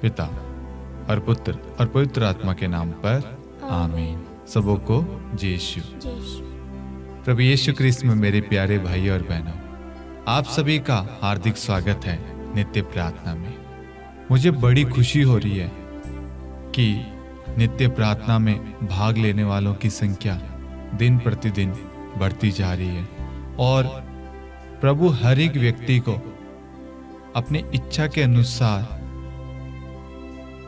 पिता और पुत्र और पवित्र आत्मा के नाम पर आमीन। सबों को जय यीशु। प्रभु यीशु क्रिस्त में मेरे प्यारे भाई और बहनों, आप सभी का हार्दिक स्वागत है नित्य प्रार्थना में। मुझे बड़ी खुशी हो रही है कि नित्य प्रार्थना में भाग लेने वालों की संख्या दिन प्रतिदिन बढ़ती जा रही है और प्रभु हर एक व्यक्ति को अपनी इच्छा के अनुसार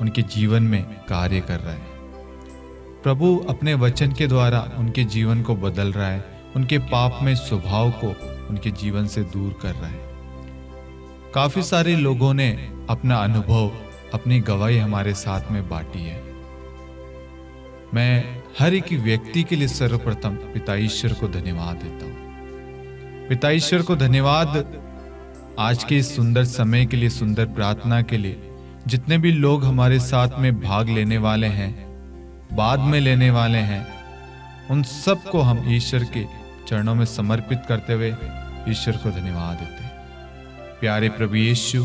उनके जीवन में कार्य कर रहा है। प्रभु अपने वचन के द्वारा उनके जीवन को बदल रहा है, उनके पाप में स्वभाव को उनके जीवन से दूर कर रहा है। काफी सारे लोगों ने अपना अनुभव, अपनी गवाही हमारे साथ में बांटी है। मैं हर एक व्यक्ति के लिए सर्वप्रथम पिता ईश्वर को धन्यवाद देता हूं। पिता ईश्वर को धन्यवाद आज के इस सुंदर समय के लिए, सुंदर प्रार्थना के लिए। जितने भी लोग हमारे साथ में भाग लेने वाले हैं, बाद में लेने वाले हैं, उन सबको हम ईश्वर के चरणों में समर्पित करते हुए ईश्वर को धन्यवाद देते हैं। प्यारे प्रभु यीशु,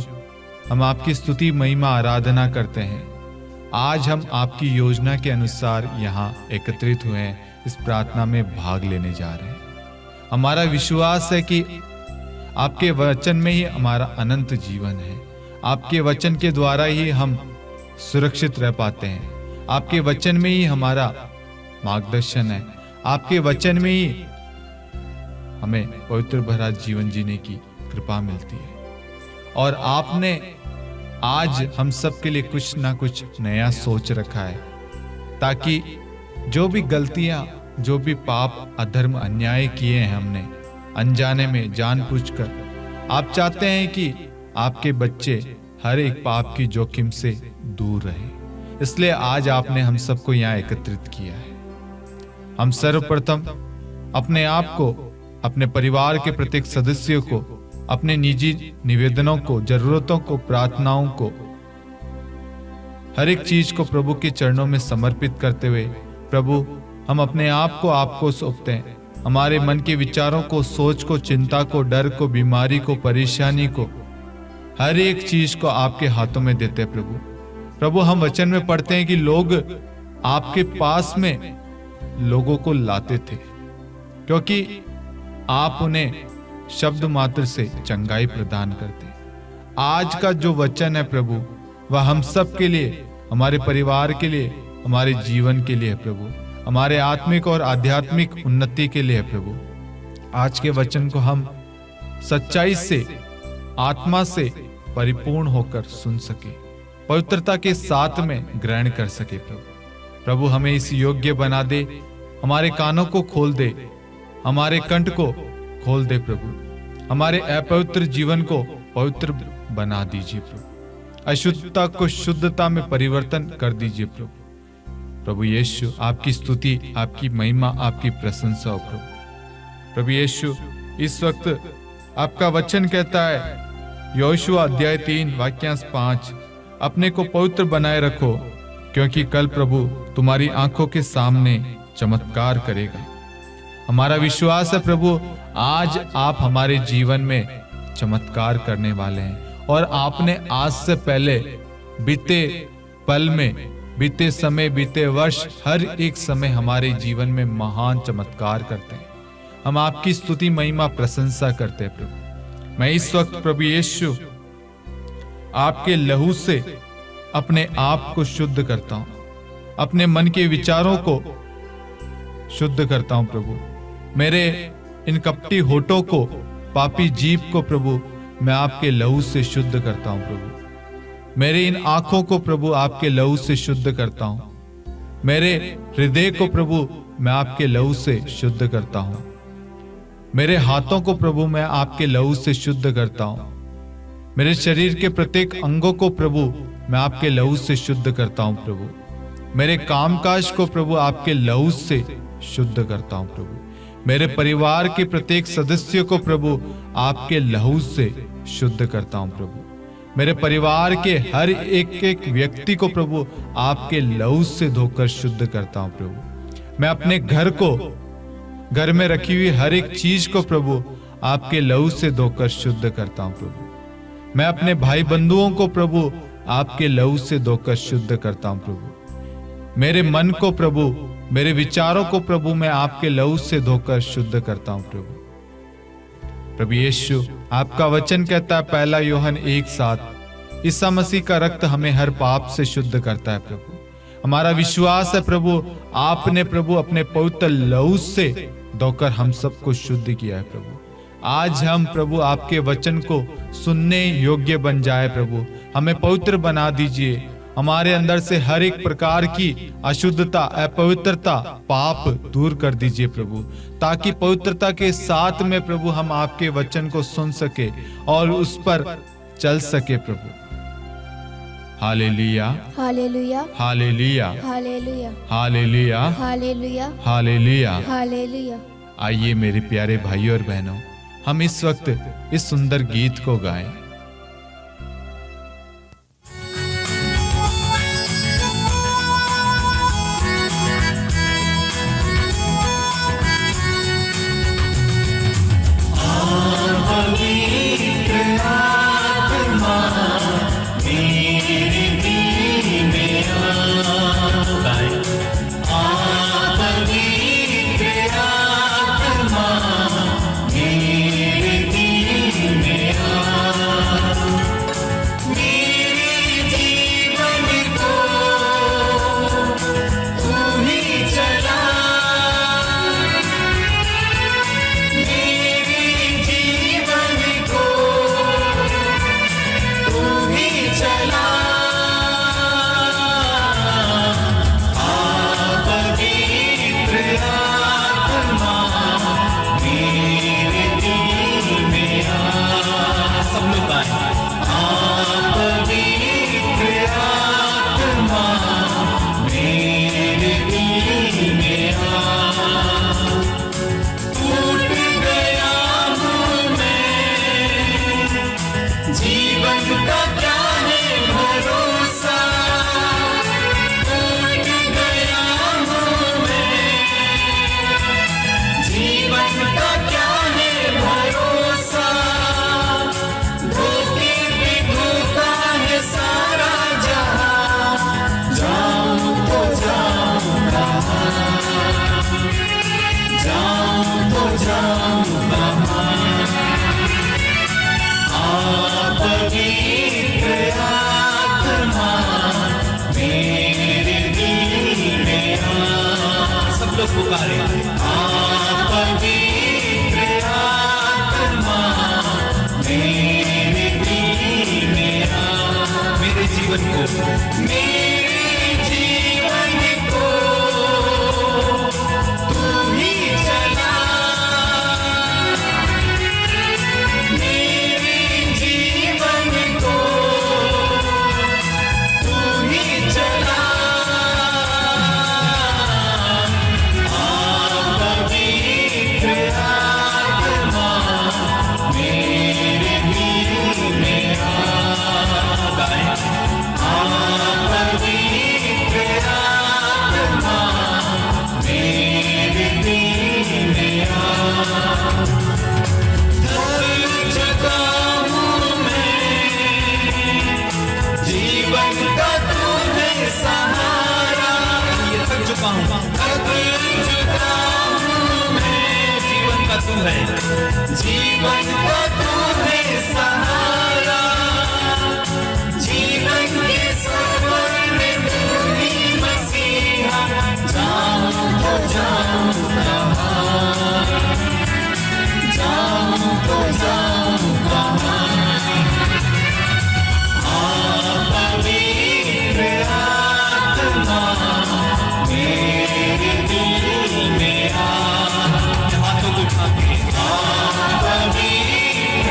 हम आपकी स्तुति, महिमा, आराधना करते हैं। आज हम आपकी योजना के अनुसार यहाँ एकत्रित हुए हैं, इस प्रार्थना में भाग लेने जा रहे हैं। हमारा विश्वास है कि आपके वचन में ही हमारा अनंत जीवन है। आपके वचन के द्वारा ही हम सुरक्षित रह पाते हैं। आपके वचन में ही हमारा मार्गदर्शन है। आपके वचन में ही हमें पवित्र भरा जीवन जीने की कृपा मिलती है। और आपने आज हम सब के लिए कुछ ना कुछ नया सोच रखा है, ताकि जो भी गलतियां, जो भी पाप, अधर्म, अन्याय किए हैं हमने अनजाने में, जानबूझकर, आप चाहते हैं कि आपके बच्चे हर एक पाप की जोखिम से दूर रहे। इसलिए आज आपने हम सबको यहाँ एकत्रित किया है। हम सर्वप्रथम अपने आप को, अपने परिवार के प्रत्येक सदस्यों को, अपने निजी निवेदनों को, जरूरतों को, प्रार्थनाओं को, हर एक चीज को प्रभु के चरणों में समर्पित करते हुए, प्रभु हम अपने आप को आपको सौंपते हैं। हमारे मन के विचारों को, सोच को, चिंता को, डर को, बीमारी को, परेशानी को, हर एक चीज को आपके हाथों में देते हैं प्रभु। प्रभु हम वचन में पढ़ते हैं कि लोग आपके पास में लोगों को लाते थे, क्योंकि आप उन्हें शब्द मात्र से चंगाई प्रदान करते हैं। आज का जो वचन है प्रभु, वह हम सब के लिए, हमारे परिवार के लिए, हमारे जीवन के लिए है प्रभु, हमारे आत्मिक और आध्यात्मिक उन्नति के लिए है प्रभु। आज के वचन को हम सच्चाई से, आत्मा से परिपूर्ण होकर सुन सके, पवित्रता के साथ में ग्रहण कर सके प्रभु। प्रभु हमें इस योग्य बना दे, हमारे कानों को खोल दे, हमारे कंठ को खोल दे प्रभु, हमारे अपवित्र जीवन को पवित्र बना दीजिए प्रभु, अशुद्धता को शुद्धता में परिवर्तन कर दीजिए प्रभु। प्रभु यीशु, आपकी स्तुति, आपकी महिमा, आपकी प्रशंसा हो प्रभु। प्रभु यीशु, इस वक्त आपका वचन कहता है, योशुआ अध्याय 3 वाक्यांश 5, अपने को पवित्र बनाए रखो, क्योंकि कल प्रभु तुम्हारी आंखों के सामने चमत्कार करेगा। हमारा विश्वास है प्रभु, आज आप हमारे जीवन में चमत्कार करने वाले हैं और आपने आज से पहले बीते पल में, बीते समय, बीते वर्ष, हर एक समय हमारे जीवन में महान चमत्कार करते हैं। हम आपकी स्तुति, महिमा, प्रशंसा करते हैं प्रभु। मैं इस वक्त प्रभु यीशु आपके लहू से अपने आप को शुद्ध करता हूं, अपने मन के विचारों को शुद्ध करता हूं प्रभु। मेरे इन कपटी होठों को, पापी जीभ को प्रभु मैं आपके लहू से शुद्ध करता हूं प्रभु। मेरे इन आंखों को प्रभु आपके लहू से शुद्ध करता हूं। मेरे हृदय को प्रभु मैं आपके लहू से शुद्ध करता हूं। मेरे हाथों को प्रभु मैं आपके लहू से शुद्ध करता हूं। मेरे शरीर के प्रत्येक अंगों को प्रभु मैं आपके लहू से शुद्ध करता हूं प्रभु। मेरे कामकाज को प्रभु आपके लहू से शुद्ध करता हूं प्रभु। मेरे परिवार के प्रत्येक सदस्य को प्रभु आपके लहू से शुद्ध करता हूं प्रभु। मेरे परिवार के हर एक व्यक्ति को प्रभु आपके लहू से धोकर शुद्ध करता हूं प्रभु। मैं अपने घर में रखी हुई हर एक चीज को प्रभु आपके लहू से धोकर शुद्ध करता हूं प्रभु। मैं अपने भाई बंधुओं को प्रभु आपके लहू से धोकर शुद्ध करता हूं प्रभु। मेरे मन को प्रभु, मेरे विचारों को प्रभु मैं आपके लहू से धोकर शुद्ध करता हूं प्रभु। प्रभु यीशु, आपका वचन कहता है 1 यूहन्ना 1:7, ईसा मसीह का रक्त हमें हर पाप से शुद्ध करता है प्रभु। हमारा विश्वास है प्रभु, आपने प्रभु अपने पवित्र लहू से धोकर हम सबको शुद्ध किया है प्रभु। आज हम प्रभु आपके वचन को सुनने योग्य बन जाए प्रभु। हमें पवित्र बना दीजिए। हमारे अंदर से हर एक प्रकार की अशुद्धता, अपवित्रता, पाप दूर कर दीजिए प्रभु, ताकि पवित्रता के साथ में प्रभु हम आपके वचन को सुन सके और उस पर चल सके प्रभु। Hallelujah, hallelujah, hallelujah, hallelujah, hallelujah, hallelujah, hallelujah. Hallelujah. आइए मेरे प्यारे भाइयों और बहनों, हम इस वक्त इस सुंदर गीत को गाएं। जीवन का तू है सहारा, जीवन के सफर में तू ही मसीहा। जाऊं तो जाऊं कहाँ, जाऊं तो जाऊं कहाँ। पवित्र आत्मा मेरे दिल में आ। हाथों को उठा के पवित्र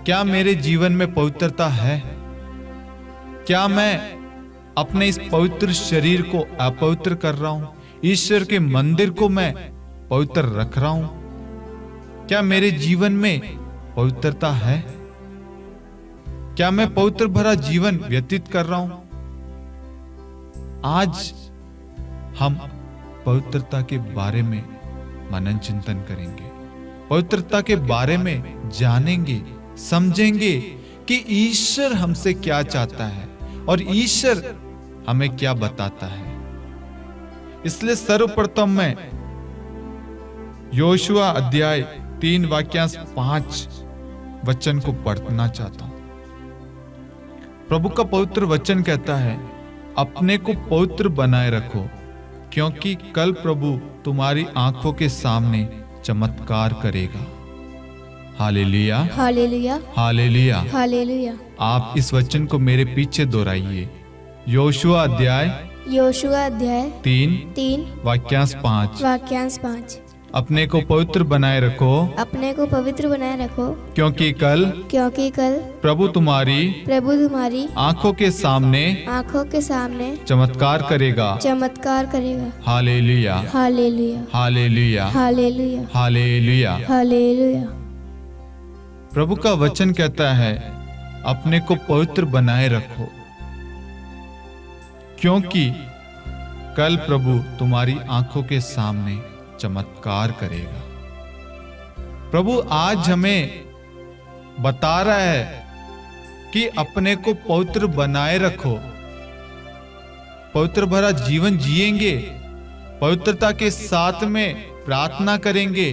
क्या मेरे जीवन में पवित्रता है? क्या मैं अपने इस पवित्र शरीर को अपवित्र कर रहा हूं? ईश्वर के मंदिर को मैं पवित्र रख रहा हूं? क्या मेरे जीवन में पवित्रता है? क्या मैं पवित्र भरा जीवन व्यतीत कर रहा हूं? आज हम पवित्रता के बारे में मनन चिंतन करेंगे, पवित्रता के बारे में जानेंगे, समझेंगे कि ईश्वर हमसे क्या चाहता है और ईश्वर हमें क्या बताता है। इसलिए सर्वप्रथम मैं योशुआ अध्याय 3 वाक्यांश 5 वचन को पढ़ना चाहता हूं। प्रभु का पवित्र वचन कहता है, अपने को पवित्र बनाए रखो, क्योंकि कल प्रभु तुम्हारी आंखों के सामने चमत्कार करेगा। Hallelujah, hallelujah, hallelujah. हालेलुया। आप इस वचन को मेरे पीछे दोहराइए। योशुआ अध्याय योशुआ अध्याय 3 वाक्यांश 5। वाक्यांश 5। अपने को पवित्र बनाए रखो, अपने को पवित्र बनाए रखो, क्योंकि कल प्रभु तुम्हारी आंखों के सामने चमत्कार करेगा। Hallelujah, hallelujah, hallelujah, hallelujah, hallelujah. Hallelujah. प्रभु का वचन कहता है, अपने को पवित्र बनाए रखो, क्योंकि कल प्रभु तुम्हारी आंखों के सामने चमत्कार करेगा। प्रभु आज हमें बता रहा है कि अपने को पवित्र बनाए रखो, पवित्र भरा जीवन जिएंगे, पवित्रता के साथ में प्रार्थना करेंगे,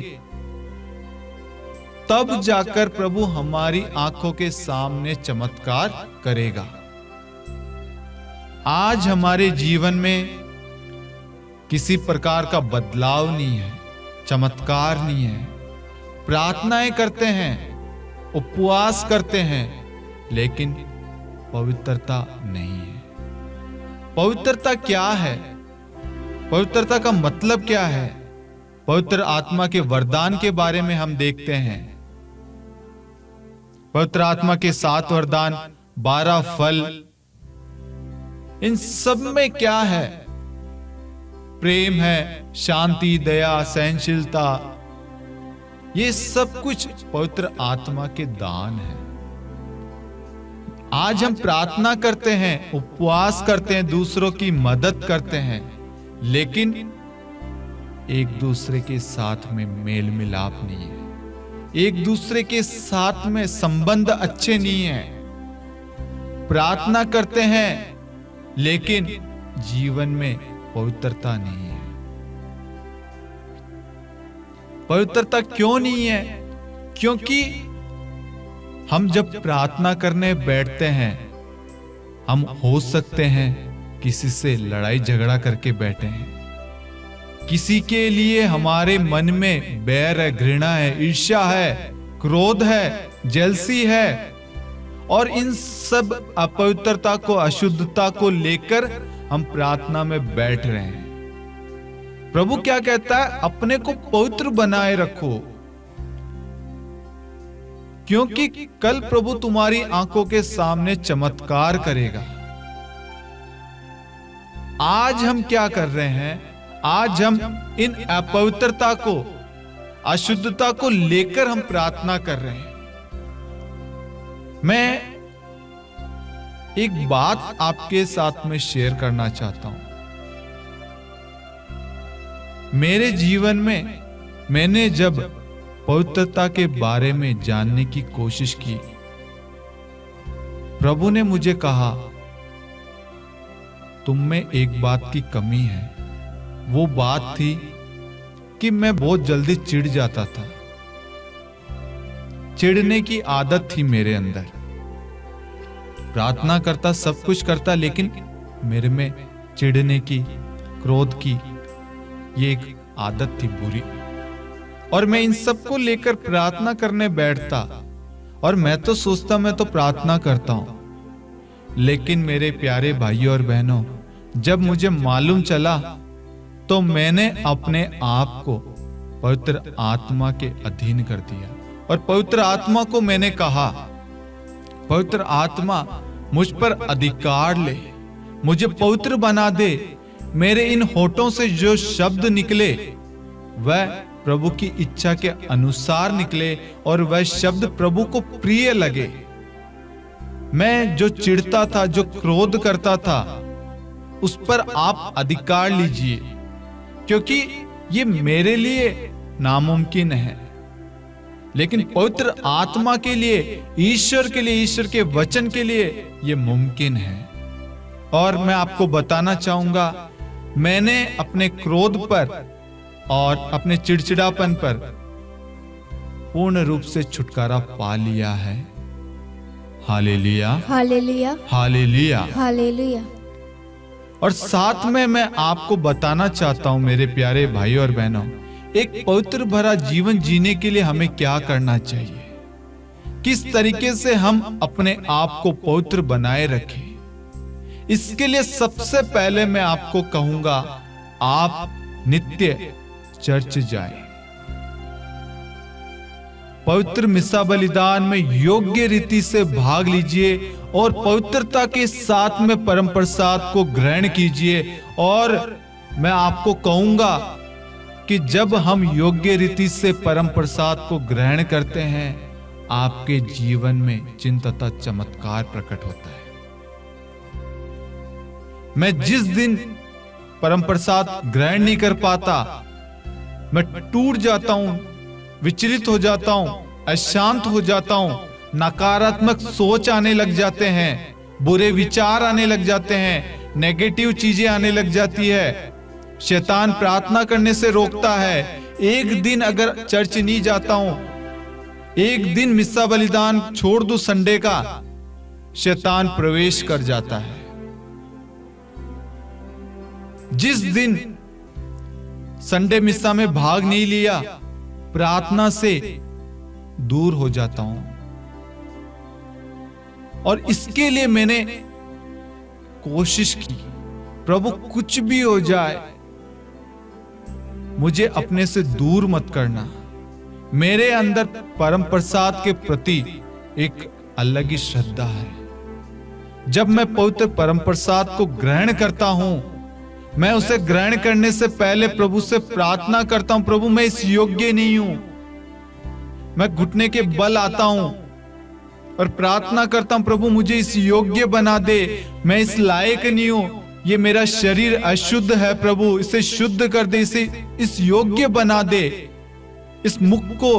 तब जाकर प्रभु हमारी आंखों के सामने चमत्कार करेगा। आज हमारे जीवन में किसी प्रकार का बदलाव नहीं है, चमत्कार नहीं है। प्रार्थनाएं करते हैं, उपवास करते हैं, लेकिन पवित्रता नहीं है। पवित्रता क्या है? पवित्रता का मतलब क्या है? पवित्र आत्मा के वरदान के बारे में हम देखते हैं। पवित्र आत्मा के 7 वरदान, 12 फल, इन सब में क्या है? प्रेम है, शांति, दया, सहनशीलता, ये सब कुछ पवित्र आत्मा के दान है। आज हम प्रार्थना करते हैं, उपवास करते हैं, दूसरों की मदद करते हैं, लेकिन एक दूसरे के साथ में मेल मिलाप नहीं है, एक दूसरे के साथ में संबंध अच्छे नहीं है। प्रार्थना करते हैं, लेकिन जीवन में पवित्रता नहीं है। पवित्रता क्यों नहीं है? क्योंकि हम जब प्रार्थना करने बैठते हैं, हम हो सकते हैं किसी से लड़ाई झगड़ा करके बैठे हैं, किसी के लिए हमारे मन में बैर है, घृणा है, ईर्ष्या है, क्रोध है, जेलसी है, और इन सब अपवित्रता को, अशुद्धता को लेकर हम प्रार्थना में बैठ रहे हैं। प्रभु क्या कहता है? अपने को पवित्र बनाए रखो, क्योंकि कल प्रभु तुम्हारी आंखों के सामने चमत्कार करेगा। आज हम क्या कर रहे हैं? आज हम इन अपवित्रता को, अशुद्धता को लेकर हम प्रार्थना कर रहे हैं। मैं एक बात आपके साथ में शेयर करना चाहता हूं। मेरे जीवन में मैंने जब पवित्रता के बारे में जानने की कोशिश की, प्रभु ने मुझे कहा, तुम में एक बात की कमी है। वो बात थी कि मैं बहुत जल्दी चिढ़ जाता था। चिढ़ने की आदत थी मेरे अंदर। प्रार्थना करता, सब कुछ करता, लेकिन मेरे में चिढ़ने की, क्रोध की ये एक आदत थी बुरी। और मैं इन सब को लेकर प्रार्थना करने बैठता, और मैं तो सोचता मैं तो प्रार्थना करता हूं, लेकिन मेरे प्यारे भाइयों और बहनों, जब मुझे मालूम चला तो मैंने अपने आप को पवित्र आत्मा के अधीन कर दिया, और पवित्र आत्मा को मैंने कहा पवित्र आत्मा मुझ पर अधिकार ले, मुझे पवित्र बना दे। मेरे इन होठों से जो शब्द निकले वह प्रभु की इच्छा के अनुसार निकले और वह शब्द प्रभु को प्रिय लगे। मैं जो चिढ़ता था, जो क्रोध करता था, उस पर आप अधिकार लीजिए, क्योंकि ये मेरे लिए नामुमकिन है, लेकिन पवित्र आत्मा के लिए, ईश्वर के लिए, ईश्वर के वचन के लिए ये मुमकिन है। और मैं आपको बताना चाहूंगा, मैंने अपने क्रोध पर और अपने चिड़चिड़ापन पर पूर्ण रूप से छुटकारा पा लिया है। Hallelujah, hallelujah, hallelujah. हालेलुया। और साथ में मैं आपको बताना चाहता हूं मेरे प्यारे भाई और बहनों, एक पवित्र भरा जीवन जीने के लिए हमें क्या करना चाहिए, किस तरीके से हम अपने आप को पवित्र बनाए रखें। इसके लिए सबसे पहले मैं आपको कहूंगा, आप नित्य चर्च जाएं। पवित्र मिसा बलिदान में योग्य रीति से भाग लीजिए और पवित्रता के साथ में परम प्रसाद को ग्रहण कीजिए। और मैं आपको कहूंगा कि जब हम योग्य रीति से परम प्रसाद को ग्रहण करते हैं, आपके जीवन में चिन्ह तथा चमत्कार प्रकट होता है। मैं जिस दिन परम प्रसाद ग्रहण नहीं कर पाता, मैं टूट जाता हूं, विचलित हो जाता हूं, अशांत हो जाता हूं, नकारात्मक सोच आने लग जाते हैं, बुरे विचार आने लग जाते हैं, नेगेटिव चीजें आने लग जाती है, शैतान प्रार्थना करने से रोकता है। एक दिन अगर चर्च नहीं जाता हूं, एक दिन मिस्सा बलिदान छोड़ दूं संडे का, शैतान प्रवेश कर जाता है। जिस दिन संडे मिस्सा में भाग नहीं लिया, प्रार्थना से दूर हो जाता हूं। और इसके लिए मैंने कोशिश की, प्रभु कुछ भी हो जाए मुझे अपने से दूर मत करना। मेरे अंदर परम प्रसाद के प्रति एक अलग ही श्रद्धा है। जब मैं पवित्र परम प्रसाद को ग्रहण करता हूं, मैं उसे ग्रहण करने से पहले प्रभु से प्रार्थना करता हूं, प्रभु मैं इस योग्य नहीं हूं। मैं घुटने के बल आता हूं और प्रार्थना करता हूं, प्रभु मुझे इस योग्य बना दे, मैं इस लायक नहीं हूं, ये मेरा शरीर अशुद्ध है, प्रभु इसे शुद्ध कर दे, इसे इस योग्य बना दे, इस मुख को,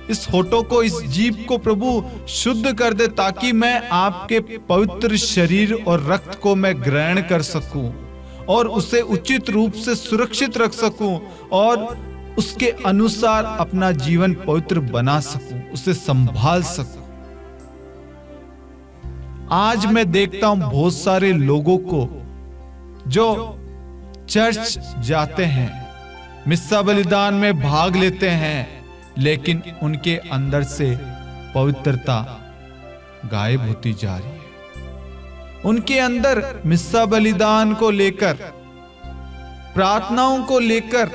इस होठों को, इस जीभ को प्रभु शुद्ध कर दे, ताकि मैं आपके पवित्र शरीर और रक्त को मैं ग्रहण कर सकूं और उसे उचित रूप से सुरक्षित रख सकूं और उसके अनुसार अपना जीवन पवित्र बना सकूं, उसे संभाल सकूं। आज मैं देखता हूं बहुत सारे लोगों को जो चर्च जाते हैं, मिस्सा बलिदान में भाग लेते हैं, लेकिन उनके अंदर से पवित्रता गायब होती जा रही है। उनके अंदर मिस्सा बलिदान को लेकर, प्रार्थनाओं को लेकर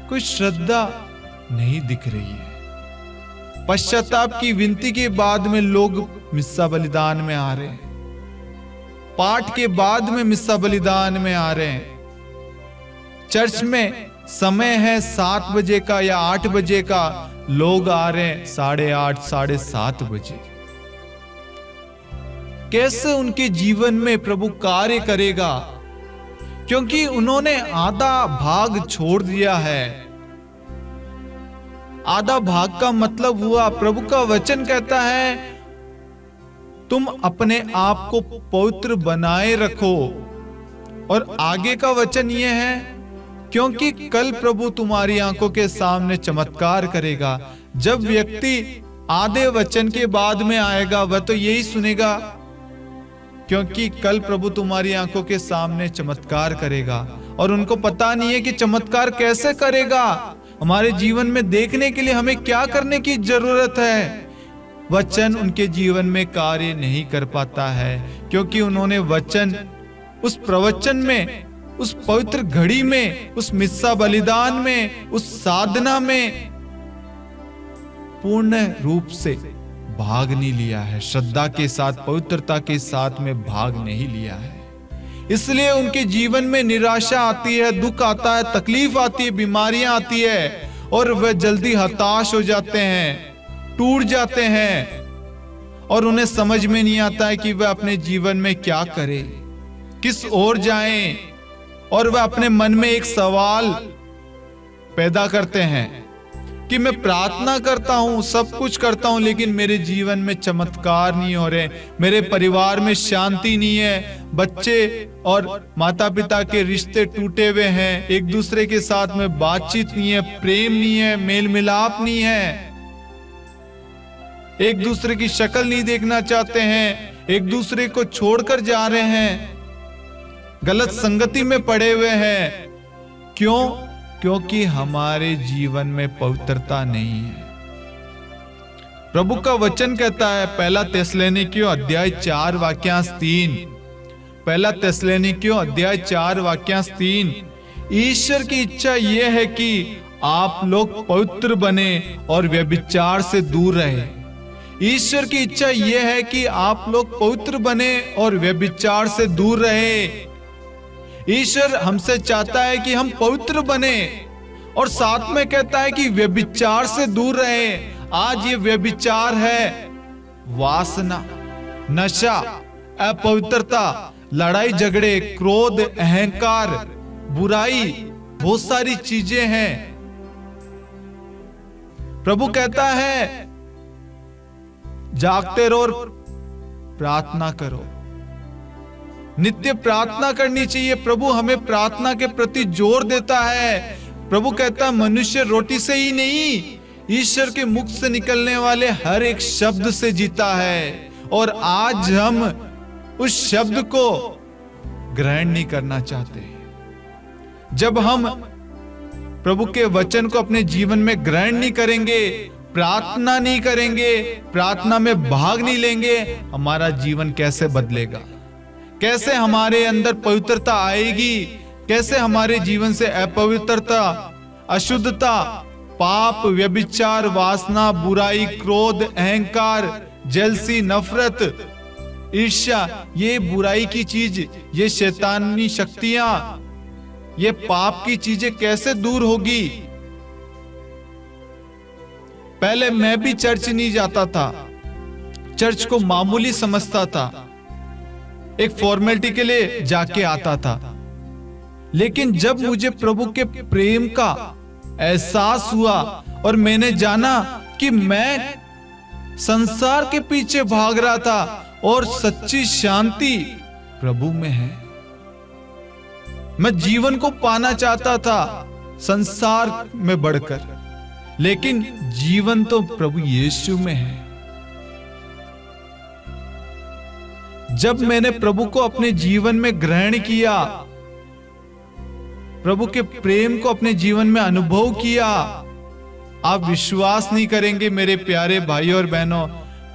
कोई श्रद्धा नहीं दिख रही है। पश्चाताप की विनती के बाद में लोग मिस्सा बलिदान में आ रहे हैं, पाठ के बाद में मिस्सा बलिदान में आ रहे हैं। चर्च में समय है 7 बजे का या 8 बजे का, लोग आ रहे हैं 8:30, 7:30 बजे। कैसे उनके जीवन में प्रभु कार्य करेगा? क्योंकि उन्होंने आधा भाग छोड़ दिया है। आधा भाग का मतलब हुआ, प्रभु का वचन कहता है तुम अपने आप को पवित्र बनाए रखो। और आगे का वचन यह है, क्योंकि कल प्रभु तुम्हारी आंखों के सामने चमत्कार करेगा। जब व्यक्ति आधे वचन के बाद में आएगा, वह तो यही सुनेगा, क्योंकि कल प्रभु तुम्हारी आंखों के सामने चमत्कार करेगा। और उनको पता नहीं है कि चमत्कार कैसे करेगा। हमारे जीवन में देखने के लिए हमें क्या करने की जरूरत है। वचन उनके जीवन में कार्य नहीं कर पाता है, क्योंकि उन्होंने वचन, उस प्रवचन में, उस पवित्र घड़ी में, उस मिस्सा बलिदान में, उस साधना में पूर्ण रूप से भाग नहीं लिया है, श्रद्धा के साथ, पवित्रता के साथ में भाग नहीं लिया है। इसलिए उनके जीवन में निराशा आती है, दुख आता है, तकलीफ आती है, बीमारियां आती है और वह जल्दी हताश हो जाते हैं, टूट जाते हैं और उन्हें समझ में नहीं आता है कि वह अपने जीवन में क्या करें, किस ओर जाएं, और वह अपने मन में एक सवाल पैदा करते हैं कि मैं प्रार्थना करता हूं, सब कुछ करता हूं, लेकिन मेरे जीवन में चमत्कार नहीं हो रहे, मेरे परिवार में शांति नहीं है, बच्चे और माता पिता के रिश्ते टूटे हुए हैं, एक दूसरे के साथ में बातचीत नहीं है, प्रेम नहीं है, मेल मिलाप नहीं है, एक दूसरे की शक्ल नहीं देखना चाहते हैं, एक दूसरे को छोड़कर जा रहे हैं, गलत संगति में पड़े हुए हैं। क्यों? क्योंकि हमारे जीवन में पवित्रता नहीं है। प्रभु का वचन कहता है, पहला थिस्सलुनीकियों अध्याय 4 वाक्यांश 3, पहला थिस्सलुनीकियों अध्याय 4 वाक्यांश 3, ईश्वर की इच्छा यह है कि आप लोग पवित्र बने और व्यभिचार से दूर रहे। ईश्वर की इच्छा यह है कि आप लोग पवित्र बने और व्यभिचार से दूर रहे। ईश्वर हमसे चाहता है कि हम पवित्र बने और साथ में कहता है कि व्यभिचार से दूर रहे। आज ये व्यभिचार है वासना, नशा, अपवित्रता, लड़ाई झगड़े, क्रोध, अहंकार, बुराई, बहुत सारी चीजें हैं। प्रभु कहता है जागते रहो और प्रार्थना करो, नित्य प्रार्थना करनी चाहिए। प्रभु हमें प्रार्थना के प्रति जोर देता है। प्रभु कहता है मनुष्य रोटी से ही नहीं, ईश्वर के मुख से निकलने वाले हर एक शब्द से जीता है। और आज हम उस शब्द को ग्रहण नहीं करना चाहते। जब हम प्रभु के वचन को अपने जीवन में ग्रहण नहीं करेंगे, प्रार्थना नहीं करेंगे, प्रार्थना में भाग नहीं लेंगे, हमारा जीवन कैसे बदलेगा? कैसे हमारे अंदर पवित्रता आएगी? कैसे हमारे जीवन से अपवित्रता, अशुद्धता, पाप, व्यभिचार, वासना, बुराई, क्रोध, अहंकार, जलसी, नफरत, ईर्ष्या, ये बुराई की चीज, ये शैतानी शक्तियां, ये पाप की चीजें कैसे दूर होगी? पहले मैं भी चर्च नहीं जाता था, चर्च को मामूली समझता था, एक फॉर्मेलिटी के लिए जाके आता था। लेकिन जब मुझे प्रभु के प्रेम का एहसास हुआ और मैंने जाना कि मैं संसार के पीछे भाग रहा था और सच्ची शांति प्रभु में है। मैं जीवन को पाना चाहता था संसार में बढ़कर, लेकिन जीवन तो प्रभु यीशु में है। जब मैंने प्रभु को अपने जीवन में ग्रहण किया, प्रभु के प्रेम को अपने जीवन में अनुभव किया, आप विश्वास नहीं करेंगे मेरे प्यारे भाई और बहनों,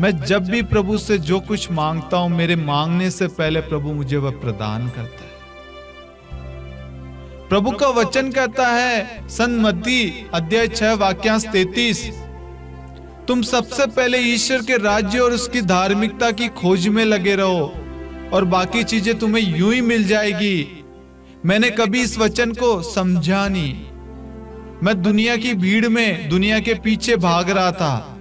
मैं जब भी प्रभु से जो कुछ मांगता हूं, मेरे मांगने से पहले प्रभु मुझे वह प्रदान करता है। प्रभु का वचन कहता है संत मत्ती अध्याय 6 वाक्यांश 33, तुम सबसे पहले ईश्वर के राज्य और उसकी धार्मिकता की खोज में लगे रहो और बाकी चीजें तुम्हें यूं ही मिल जाएगी। मैंने कभी इस वचन को समझा नहीं। मैं दुनिया की भीड़ में दुनिया के पीछे भाग रहा था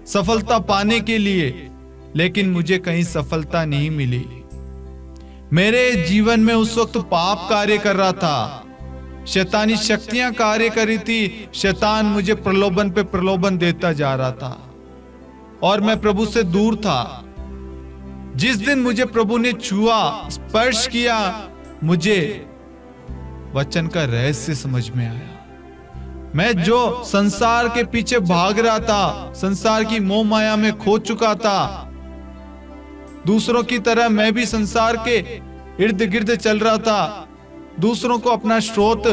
सफलता पाने के लिए, लेकिन मुझे कहीं सफलता नहीं मिली। मेरे जीवन में उस वक्त पाप कार्य कर रहा था, शैतानी शक्तियां कार्य कर रही थी, शैतान मुझे प्रलोभन पे प्रलोभन देता जा रहा था और मैं प्रभु से दूर था। जिस दिन मुझे प्रभु ने छुआ, स्पर्श किया, मुझे वचन का रहस्य समझ में आया। मैं जो संसार के पीछे भाग रहा था, संसार की मोह माया में खो चुका था, दूसरों की तरह मैं भी संसार के इर्द गिर्द चल रहा था, दूसरों को अपना स्रोत,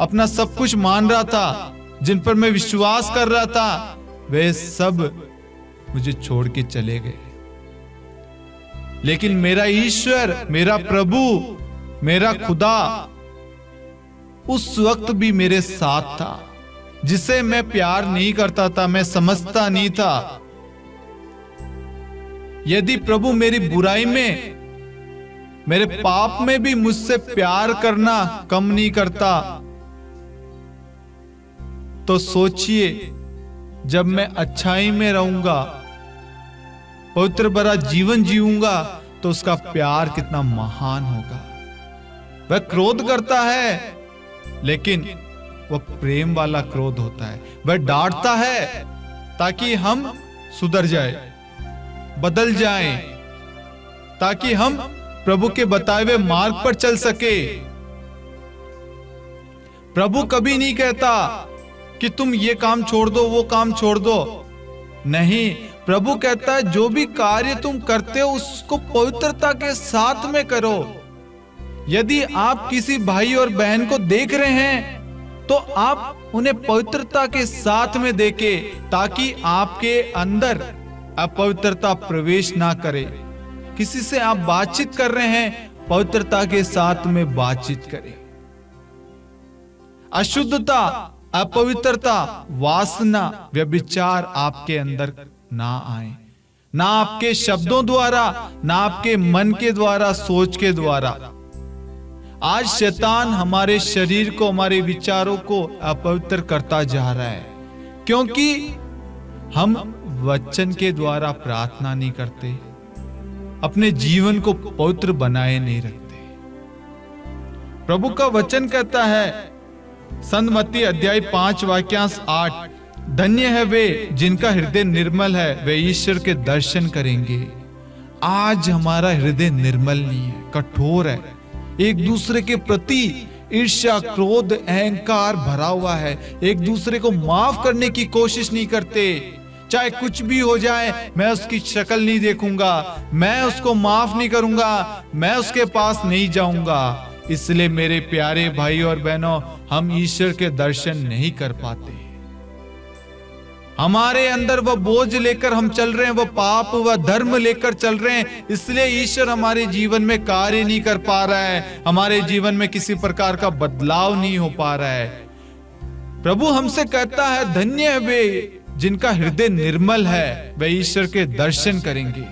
अपना सब कुछ मान रहा था, जिन पर मैं विश्वास कर रहा था, वे सब मुझे छोड़ के चले गए। लेकिन मेरा ईश्वर, मेरा प्रभु, मेरा खुदा उस वक्त भी मेरे साथ था, जिसे मैं प्यार नहीं करता था, मैं समझता नहीं था, यदि प्रभु मेरी बुराई में, मेरे पाप में भी मुझसे प्यार करना कम नहीं करता, तो सोचिए जब मैं अच्छाई में रहूंगा, पवित्र भरा जीवन जीऊंगा, तो उसका प्यार कितना महान होगा। वह क्रोध करता है लेकिन वह प्रेम वाला क्रोध होता है। वह डांटता है ताकि हम सुधर जाए, बदल जाएं, ताकि हम प्रभु के बताए हुए मार्ग पर चल सके। प्रभु कभी नहीं कहता कि तुम ये काम छोड़ दो, वो काम छोड़ दो। नहीं, प्रभु कहता है जो भी कार्य तुम करते हो उसको पवित्रता के साथ में करो। यदि आप किसी भाई और बहन को देख रहे हैं तो आप उन्हें पवित्रता के साथ में देखें, ताकि आपके अंदर अपवित्रता प्रवेश ना करे। किसी से आप बातचीत कर रहे हैं, पवित्रता के साथ में बातचीत करें। अशुद्धता, अपवित्रता, वासना, व्यभिचार आपके अंदर ना आए, ना आपके शब्दों द्वारा, ना आपके मन के द्वारा, सोच के द्वारा। आज शैतान हमारे शरीर को, हमारे विचारों को अपवित्र करता जा रहा है, क्योंकि हम वचन के द्वारा प्रार्थना नहीं करते, अपने जीवन को पवित्र बनाए नहीं रखते। प्रभु का वचन कहता है, संत मत्ती अध्याय 5 वाक्यांश 8, धन्य है वे जिनका हृदय निर्मल है, वे ईश्वर के दर्शन करेंगे। आज हमारा हृदय निर्मल नहीं है, कठोर है, एक दूसरे के प्रति ईर्ष्या, क्रोध, अहंकार भरा हुआ है, एक दूसरे को माफ करने की कोशिश नहीं करते। चाहे कुछ भी हो जाए, मैं उसकी शक्ल नहीं देखूंगा, मैं उसको माफ नहीं करूंगा, मैं उसके पास नहीं जाऊंगा। इसलिए मेरे प्यारे भाई और बहनों, हम ईश्वर के दर्शन नहीं कर पाते। हमारे अंदर वह बोझ लेकर हम चल रहे हैं, वह पाप, वह धर्म लेकर चल रहे हैं, इसलिए ईश्वर हमारे जीवन में कार्य नहीं कर पा रहा है, हमारे जीवन में किसी प्रकार का बदलाव नहीं हो पा रहा है। प्रभु हमसे कहता है, धन्य है वे जिनका हृदय निर्मल है, वे ईश्वर के दर्शन करेंगे।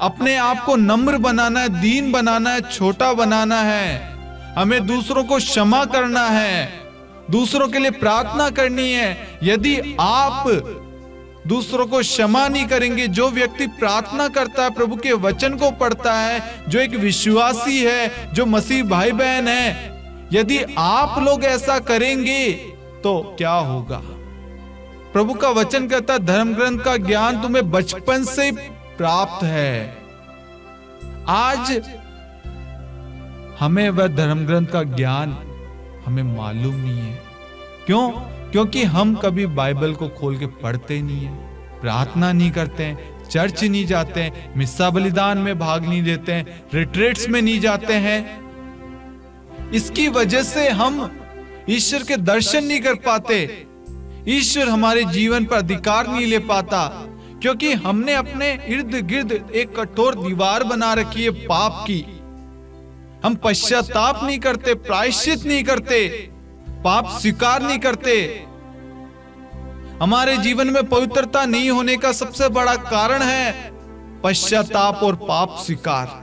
अपने आप को नम्र बनाना है, दीन बनाना है, छोटा बनाना है। हमें दूसरों को क्षमा करना है, दूसरों के लिए प्रार्थना करनी है। यदि आप दूसरों को क्षमा नहीं करेंगे, जो व्यक्ति प्रार्थना करता है, प्रभु के वचन को पढ़ता है, जो एक विश्वासी है, जो मसीह भाई बहन है, यदि आप लोग ऐसा करेंगे तो क्या होगा? प्रभु का वचन कहता है, धर्म ग्रंथ का ज्ञान तुम्हें बचपन से ही प्राप्त है। आज हमें वह धर्म ग्रंथ का ज्ञान हमें मालूम नहीं है। क्यों? क्योंकि हम कभी बाइबल को खोल के पढ़ते नहीं है, प्रार्थना नहीं करते हैं, चर्च नहीं जाते हैं, मिस्सा बलिदान में भाग नहीं लेते हैं, रिट्रीट्स में नहीं जाते हैं। इसकी वजह से हम ईश्वर के दर्शन नहीं कर पाते, ईश्वर हमारे जीवन पर अधिकार नहीं ले पाता, क्योंकि हमने अपने इर्द गिर्द एक कठोर दीवार बना रखी है पाप की। हम पश्चाताप नहीं करते, प्रायश्चित नहीं करते, पाप स्वीकार नहीं करते। हमारे जीवन में पवित्रता नहीं होने का सबसे बड़ा कारण है पश्चाताप और पाप स्वीकार।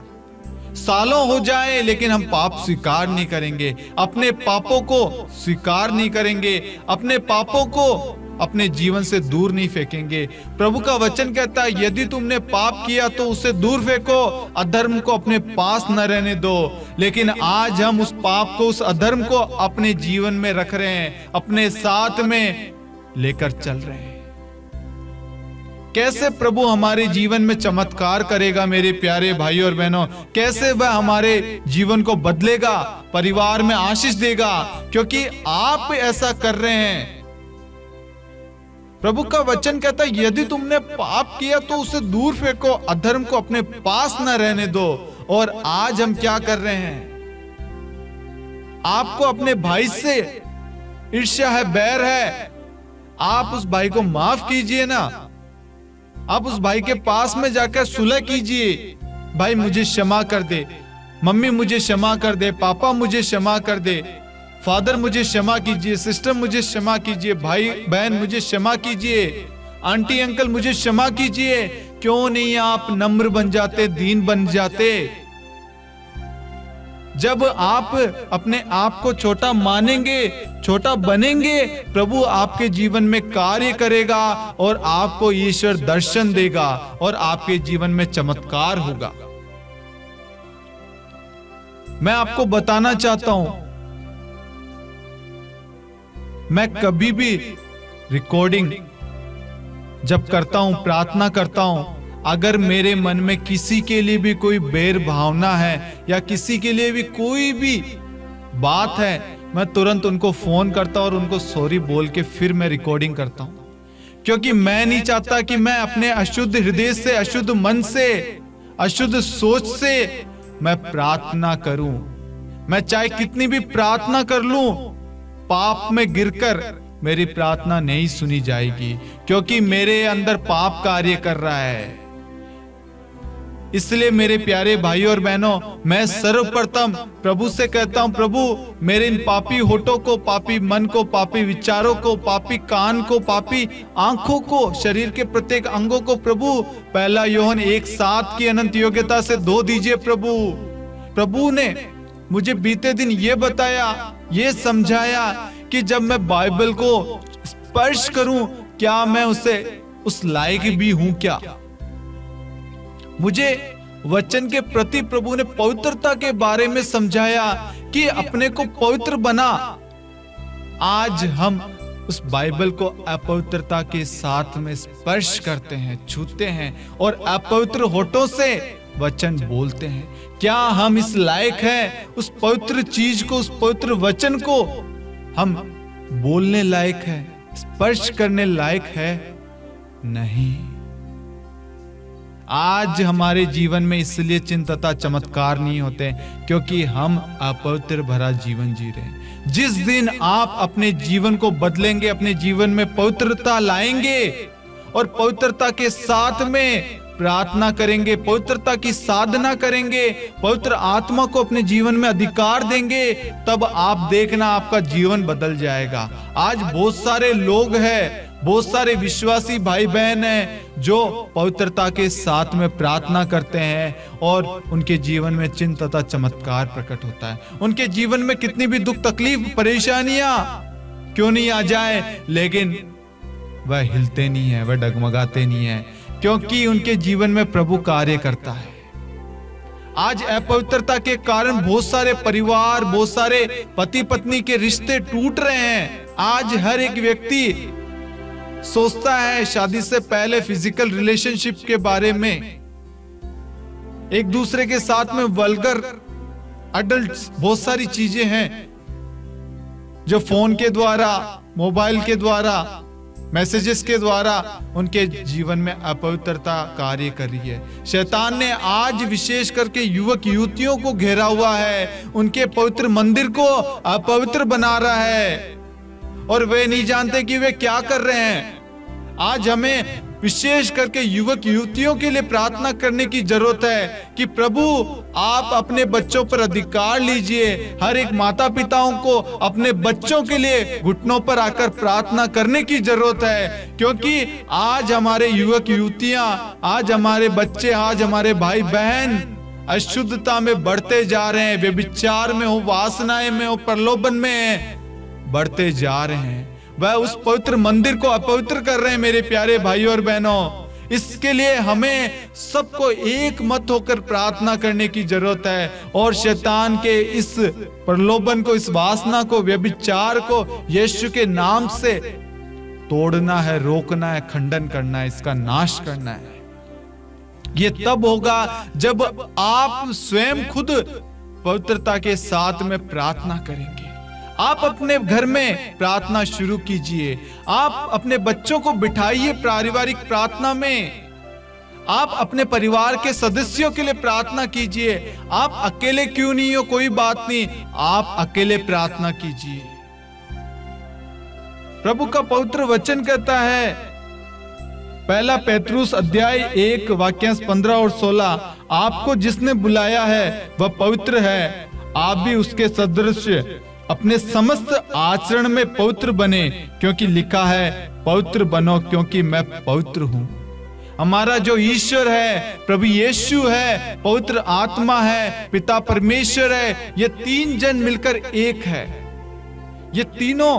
सालों हो जाए लेकिन हम पाप स्वीकार नहीं करेंगे, अपने पापों को स्वीकार नहीं करेंगे, अपने पापों को अपने जीवन से दूर नहीं फेंकेंगे। प्रभु का वचन कहता है, यदि तुमने पाप किया तो उसे दूर फेंको, अधर्म को अपने पास न रहने दो। लेकिन आज हम उस पाप को, उस अधर्म को अपने जीवन में रख रहे हैं, अपने साथ में लेकर चल रहे हैं। कैसे प्रभु हमारे जीवन में चमत्कार करेगा मेरे प्यारे भाई और बहनों? कैसे वह हमारे जीवन को बदलेगा, परिवार में आशीष देगा? क्योंकि आप ऐसा कर रहे हैं। प्रभु का वचन कहता है, यदि तुमने पाप किया तो उसे दूर फेंको, अधर्म को अपने पास न रहने दो। और आज हम क्या कर रहे हैं? आपको अपने भाई से ईर्ष्या है, बैर है, आप उस भाई को माफ कीजिए ना। आप उस भाई के पास में जाकर सुलह कीजिए, भाई मुझे क्षमा कर दे, मम्मी मुझे क्षमा कर दे, पापा मुझे क्षमा कर दे, फादर मुझे क्षमा कीजिए, सिस्टर मुझे क्षमा कीजिए, भाई बहन मुझे क्षमा कीजिए, आंटी अंकल मुझे क्षमा कीजिए। क्यों नहीं आप नम्र बन जाते, दीन बन जाते? जब आप अपने आप को छोटा मानेंगे, छोटा बनेंगे, प्रभु आपके जीवन में कार्य करेगा और आपको ईश्वर दर्शन देगा और आपके जीवन में चमत्कार होगा। मैं आपको बताना चाहता हूं, मैं कभी भी रिकॉर्डिंग जब करता हूं, प्रार्थना करता हूं, अगर मेरे मन में किसी के लिए भी कोई बैर भावना है या किसी के लिए भी कोई भी बात है, मैं तुरंत उनको फोन करता हूं और उनको सॉरी बोल के फिर मैं रिकॉर्डिंग करता हूं, क्योंकि मैं नहीं चाहता कि मैं अपने अशुद्ध हृदय से, अशुद्ध मन से, अशुद्ध सोच से मैं प्रार्थना करूं। मैं चाहे कितनी भी प्रार्थना कर लूं, पाप में गिरकर मेरी प्रार्थना नहीं सुनी जाएगी, क्योंकि मेरे अंदर पाप कार्य कर रहा है। इसलिए मेरे प्यारे भाइयों और बहनों, मैं सर्वप्रथम प्रभु से कहता हूं, प्रभु मेरे इन पापी होठों को, पापी मन को, पापी विचारों को, पापी कान को, पापी आंखों को, शरीर के प्रत्येक अंगों को प्रभु 1 यूहन्ना 1:7 की अनंत योग्यता से धो दीजिए प्रभु। प्रभु ने मुझे बीते दिन ये बताया, ये समझाया कि जब मैं बाइबल को स्पर्श करूं, क्या मैं उस लायक भी हूं क्या? मुझे वचन के प्रति प्रभु ने पवित्रता के बारे में समझाया कि अपने को पवित्र बना। आज हम उस बाइबल को अपवित्रता के साथ में स्पर्श करते हैं, छूते हैं और अपवित्र होठों से वचन बोलते हैं। क्या हम इस लायक हैं उस पवित्र चीज को, उस पवित्र वचन को हम बोलने लायक है, स्पर्श करने लायक है? नहीं। आज हमारे जीवन में इसलिए चिन्ह तथा चमत्कार नहीं होते क्योंकि हम अपवित्र भरा जीवन जी रहे हैं। जिस दिन आप अपने जीवन को बदलेंगे, अपने जीवन में पवित्रता लाएंगे और पवित्रता के साथ में प्रार्थना करेंगे, पवित्रता की साधना करेंगे, पवित्र आत्मा को अपने जीवन में अधिकार देंगे, तब आप देखना आपका जीवन बदल जाएगा। आज बहुत सारे लोग हैं, बहुत सारे विश्वासी भाई बहन हैं जो पवित्रता के साथ में प्रार्थना करते हैं और उनके जीवन में चिन्ह तथा चमत्कार प्रकट होता है। उनके जीवन में कितनी भी दुख, तकलीफ, परेशानियां क्यों नहीं आ जाए, लेकिन वह हिलते नहीं है, वह डगमगाते नहीं है, क्योंकि उनके जीवन में प्रभु कार्य करता है। आज अपवित्रता के कारण बहुत सारे परिवार, बहुत सारे पति पत्नी के रिश्ते टूट रहे हैं। आज हर एक व्यक्ति सोचता है शादी से पहले फिजिकल रिलेशनशिप के बारे में, एक दूसरे के साथ में वल्गर अडल्ट्स, बहुत सारी चीजें हैं जो फोन के द्वारा, मोबाइल के द्वारा, मैसेजेस के द्वारा उनके जीवन में अपवित्रता कार्य कर रही है। शैतान ने आज विशेष करके युवक युवतियों को घेरा हुआ है, उनके पवित्र मंदिर को अपवित्र बना रहा है और वे नहीं जानते कि वे क्या कर रहे हैं। आज हमें विशेष करके युवक युवतियों के लिए प्रार्थना करने की जरूरत है कि प्रभु आप अपने बच्चों पर अधिकार लीजिए। हर एक माता पिताओं को अपने बच्चों के लिए घुटनों पर आकर प्रार्थना करने की जरूरत है, क्योंकि आज हमारे युवक युवतियां, आज हमारे बच्चे, आज हमारे भाई बहन अशुद्धता में बढ़ते जा रहे हैं, व्यभिचार में हो, वासनाएं में हो, प्रलोभन में बढ़ते जा रहे हैं। वह उस पवित्र मंदिर को अपवित्र कर रहे हैं। मेरे प्यारे भाइयों और बहनों, इसके लिए हमें सबको एक मत होकर प्रार्थना करने की जरूरत है और शैतान के इस प्रलोभन को, इस वासना को, व्यभिचार को यीशु के नाम से तोड़ना है, रोकना है, खंडन करना है, इसका नाश करना है। ये तब होगा जब आप स्वयं खुद पवित्रता के साथ में प्रार्थना करेंगे। आप अपने घर में प्रार्थना शुरू कीजिए, आप अपने बच्चों को बिठाइए पारिवारिक प्रार्थना में, आप अपने परिवार के सदस्यों के लिए प्रार्थना कीजिए। आप अकेले क्यों नहीं हो, कोई बात नहीं, आप अकेले प्रार्थना कीजिए। प्रभु का पवित्र वचन कहता है, 1 पेतरुस अध्याय 1 वाक्यांश 15 और 16, आपको जिसने बुलाया है वह पवित्र है, आप भी उसके सदृश अपने समस्त आचरण में पवित्र बने, क्योंकि लिखा है पवित्र बनो क्योंकि मैं पवित्र हूं। हमारा जो ईश्वर है, प्रभु यीशु है, पवित्र आत्मा है, पिता परमेश्वर है, ये तीन जन मिलकर एक है। ये तीनों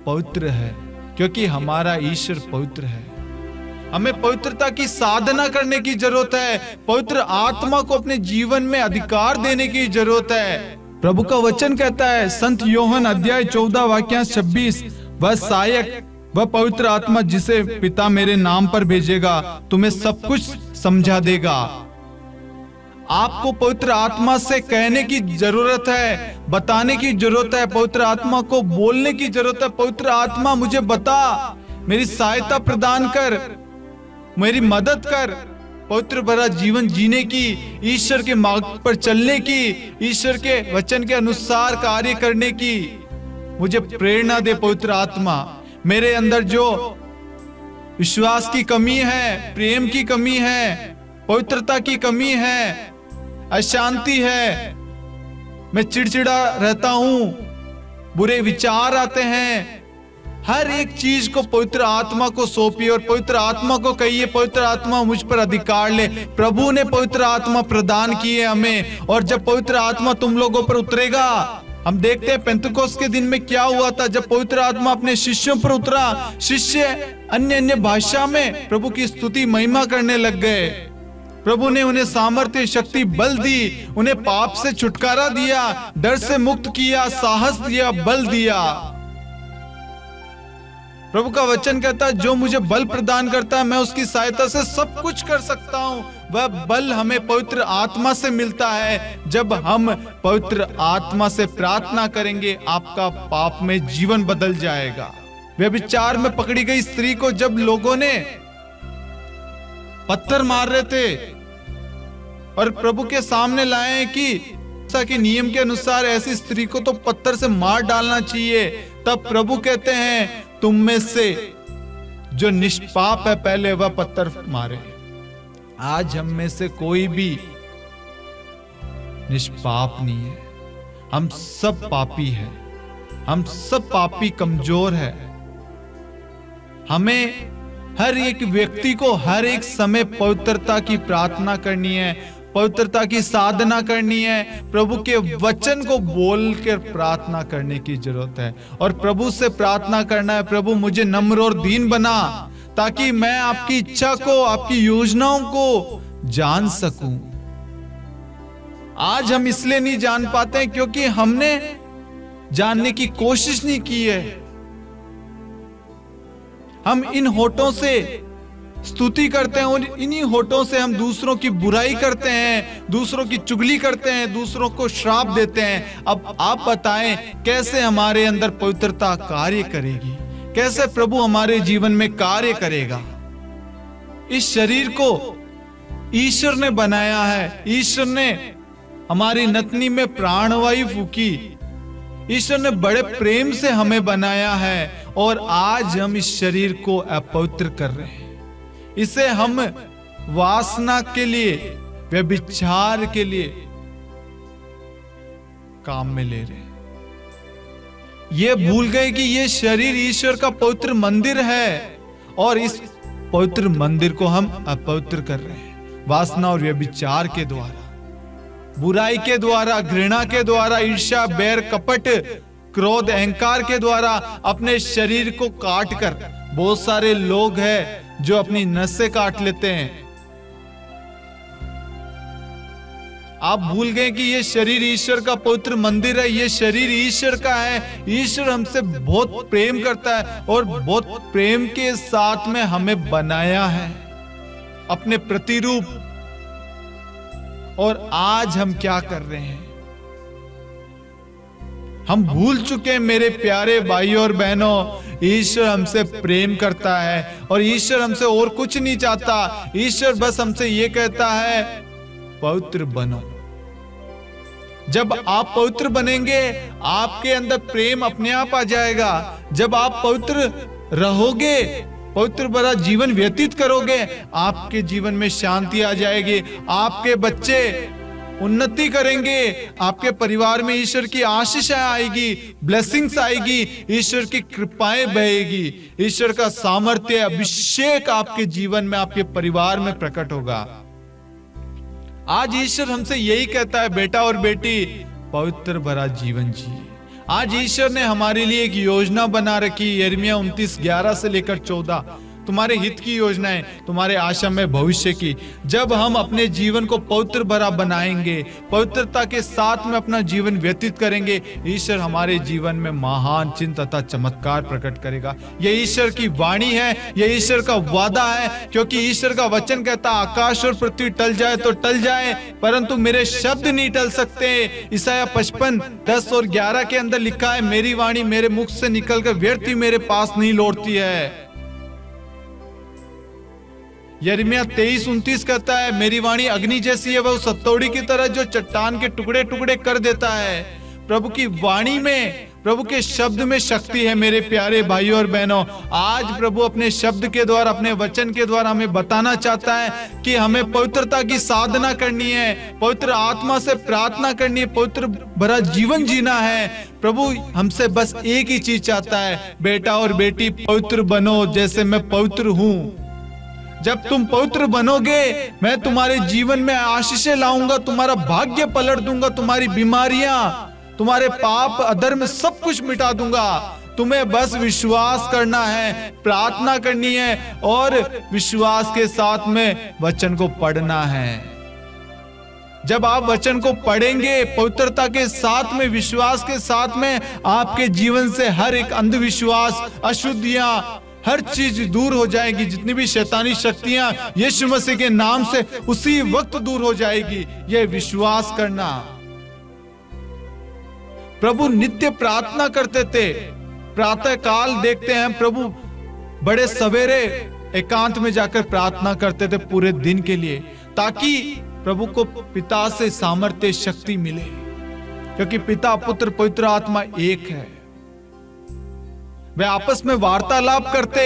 पवित्र है क्योंकि हमारा ईश्वर पवित्र है। हमें पवित्रता की साधना करने की जरूरत है। पवित्र आत्मा को अपने जीवन में अधिकार देने की जरूरत है। प्रभु का वचन कहता है, संत योहन अध्याय 14 वाक्य 26, वह सहायक, वह पवित्र आत्मा जिसे पिता मेरे नाम पर भेजेगा, तुम्हें सब कुछ समझा देगा। आपको पवित्र आत्मा से कहने की जरूरत है, बताने की जरूरत है, पवित्र आत्मा को बोलने की जरूरत है। पवित्र आत्मा मुझे बता, मेरी सहायता प्रदान कर, मेरी मदद कर, पवित्र भरा जीवन जीने की, ईश्वर के मार्ग पर चलने की, ईश्वर के वचन के अनुसार कार्य करने की मुझे प्रेरणा दे। पवित्र आत्मा, मेरे अंदर जो विश्वास की कमी है, प्रेम की कमी है, पवित्रता की कमी है, अशांति है, मैं चिड़चिड़ा रहता हूं, बुरे विचार आते हैं, हर एक चीज को पवित्र आत्मा को सौंपिए और पवित्र आत्मा को कहिए, पवित्र आत्मा मुझ पर अधिकार ले। प्रभु ने पवित्र आत्मा प्रदान की है हमें, और जब पवित्र आत्मा तुम लोगों पर उतरेगा, हम देखते हैं पेंतुकोस्त के दिन में क्या हुआ था। जब पवित्र आत्मा अपने शिष्यों पर उतरा, शिष्य अन्य अन्य भाषा में प्रभु की स्तुति महिमा करने लग गए। प्रभु ने उन्हें सामर्थ्य, शक्ति, बल दी, उन्हें पाप से छुटकारा दिया, डर से मुक्त किया, साहस दिया, बल दिया। प्रभु का वचन कहता है, जो मुझे बल प्रदान करता है, मैं उसकी सहायता से सब कुछ कर सकता हूं। वह बल हमें पवित्र आत्मा से मिलता है। जब हम पवित्र आत्मा से प्रार्थना करेंगे, आपका पाप में जीवन बदल जाएगा। व्यभिचार में पकड़ी गई स्त्री को जब लोगों ने पत्थर मार रहे थे और प्रभु के सामने लाए कि के नियम के अनुसार ऐसी स्त्री को तो पत्थर से मार डालना चाहिए, तब प्रभु कहते हैं, तुम में से जो निष्पाप है पहले वह पत्थर मारे। आज हम में से कोई भी निष्पाप नहीं है, हम सब पापी हैं, हम सब पापी कमजोर है। हमें हर एक व्यक्ति को हर एक समय पवित्रता की प्रार्थना करनी है, पवित्रता की साधना करनी है, प्रभु के वचन को बोलकर प्रार्थना करने की जरूरत है और प्रभु से प्रार्थना करना है, प्रभु मुझे नम्र और दीन बना ताकि मैं आपकी इच्छा को, आपकी योजनाओं को जान सकूं। आज हम इसलिए नहीं जान पाते हैं क्योंकि हमने जानने की कोशिश नहीं की है। हम इन होठों से स्तुति करते हैं और इन्हीं होठों से हम दूसरों की बुराई करते हैं, दूसरों की चुगली करते हैं, दूसरों को श्राप देते हैं। अब आप बताएं कैसे हमारे अंदर पवित्रता कार्य करेगी, कैसे प्रभु हमारे जीवन में कार्य करेगा। इस शरीर को ईश्वर ने बनाया है, ईश्वर ने हमारी नथनी में प्राणवायु फूकी, ईश्वर ने बड़े प्रेम से हमें बनाया है और आज हम इस शरीर को अपवित्र कर रहे हैं। इसे हम वासना के लिए, व्यभिचार के लिए काम में ले रहे हैं। ये भूल गए कि ये शरीर ईश्वर का पवित्र मंदिर है और इस पवित्र मंदिर को हम अपवित्र कर रहे हैं वासना और व्यभिचार के द्वारा, बुराई के द्वारा, घृणा के द्वारा, ईर्ष्या, बैर, कपट, क्रोध, अहंकार के द्वारा अपने शरीर को काट कर। बहुत सारे लोग हैं जो अपनी नसें काट लेते हैं। आप भूल गए कि ये शरीर ईश्वर का पवित्र मंदिर है, ये शरीर ईश्वर का है। ईश्वर हमसे बहुत प्रेम करता है और बहुत प्रेम के साथ में हमें बनाया है अपने प्रतिरूप। और आज हम क्या कर रहे हैं? हम भूल चुके हैं मेरे प्यारे भाइयों और बहनों, ईश्वर हमसे प्रेम करता है और ईश्वर हमसे और कुछ नहीं चाहता। ईश्वर बस हमसे ये कहता है, पवित्र बनो। जब आप पवित्र बनेंगे, आपके अंदर प्रेम अपने आप आ जाएगा। जब आप पवित्र रहोगे, पवित्र भरा जीवन व्यतीत करोगे, आपके जीवन में शांति आ जाएगी। आपके बच्चे उन्नति करेंगे, आपके परिवार में ईश्वर की आशीष आएगी, ब्लेसिंग्स आएगी, ईश्वर की कृपाएं बहेगी, ईश्वर का सामर्थ्य, अभिषेक आपके जीवन में, आपके परिवार में प्रकट होगा। आज ईश्वर हमसे यही कहता है, बेटा और बेटी, पवित्र भरा जीवन जिए। आज ईश्वर ने हमारे लिए एक योजना बना रखी, यिर्मयाह 29:11 से लेकर 14, तुम्हारे हित की योजना है, तुम्हारे आशा में भविष्य की। जब हम अपने जीवन को पवित्र भरा बनाएंगे, पवित्रता के साथ में अपना जीवन व्यतीत करेंगे, ईश्वर हमारे जीवन में महान चिन्ह तथा चमत्कार प्रकट करेगा। यह ईश्वर की वाणी है, यह ईश्वर का वादा है, क्योंकि ईश्वर का वचन कहता, आकाश और पृथ्वी टल जाए तो टल जाए, परंतु मेरे शब्द नहीं टल सकते। ईसाया 55:10 और 11 के अंदर लिखा है, मेरी वाणी मेरे मुख से निकलकर व्यर्थ ही मेरे पास नहीं लौटती है। यिर्मयाह 23:29 कहता है, मेरी वाणी अग्नि जैसी है, वह उस हथौड़ी की तरह जो चट्टान के टुकड़े टुकड़े कर देता है। प्रभु की वाणी में, प्रभु के शब्द में शक्ति है। मेरे प्यारे भाइयों और बहनों, आज प्रभु अपने शब्द के द्वारा, अपने वचन के द्वारा हमें बताना चाहता है कि हमें पवित्रता की साधना करनी है, पवित्र आत्मा से प्रार्थना करनी है, पवित्र भरा जीवन जीना है। प्रभु हमसे बस एक ही चीज चाहता है, बेटा और बेटी पवित्र बनो जैसे मैं पवित्र हूं। जब तुम पवित्र बनोगे, मैं तुम्हारे जीवन में आशीषें लाऊंगा, तुम्हारा भाग्य पलट दूंगा, तुम्हारी बीमारियां, तुम्हारे पाप, अधर्म सब कुछ मिटा दूंगा। तुम्हें बस विश्वास करना है, प्रार्थना करनी है और विश्वास के साथ में वचन को पढ़ना है। जब आप वचन को पढ़ेंगे पवित्रता के साथ में, विश्वास के साथ में, आपके जीवन से हर एक अंधविश्वास, अशुद्धियां, हर चीज दूर हो जाएगी। जितनी भी शैतानी शक्तियां यीशु मसीह के नाम से उसी वक्त दूर हो जाएगी। यह विश्वास करना। प्रभु नित्य प्रार्थना करते थे। प्रातः काल देखते हैं प्रभु बड़े सवेरे एकांत में जाकर प्रार्थना करते थे पूरे दिन के लिए, ताकि प्रभु को पिता से सामर्थ्य, शक्ति मिले, क्योंकि पिता, पुत्र, पवित्र आत्मा एक है। वे आपस में वार्तालाप करते,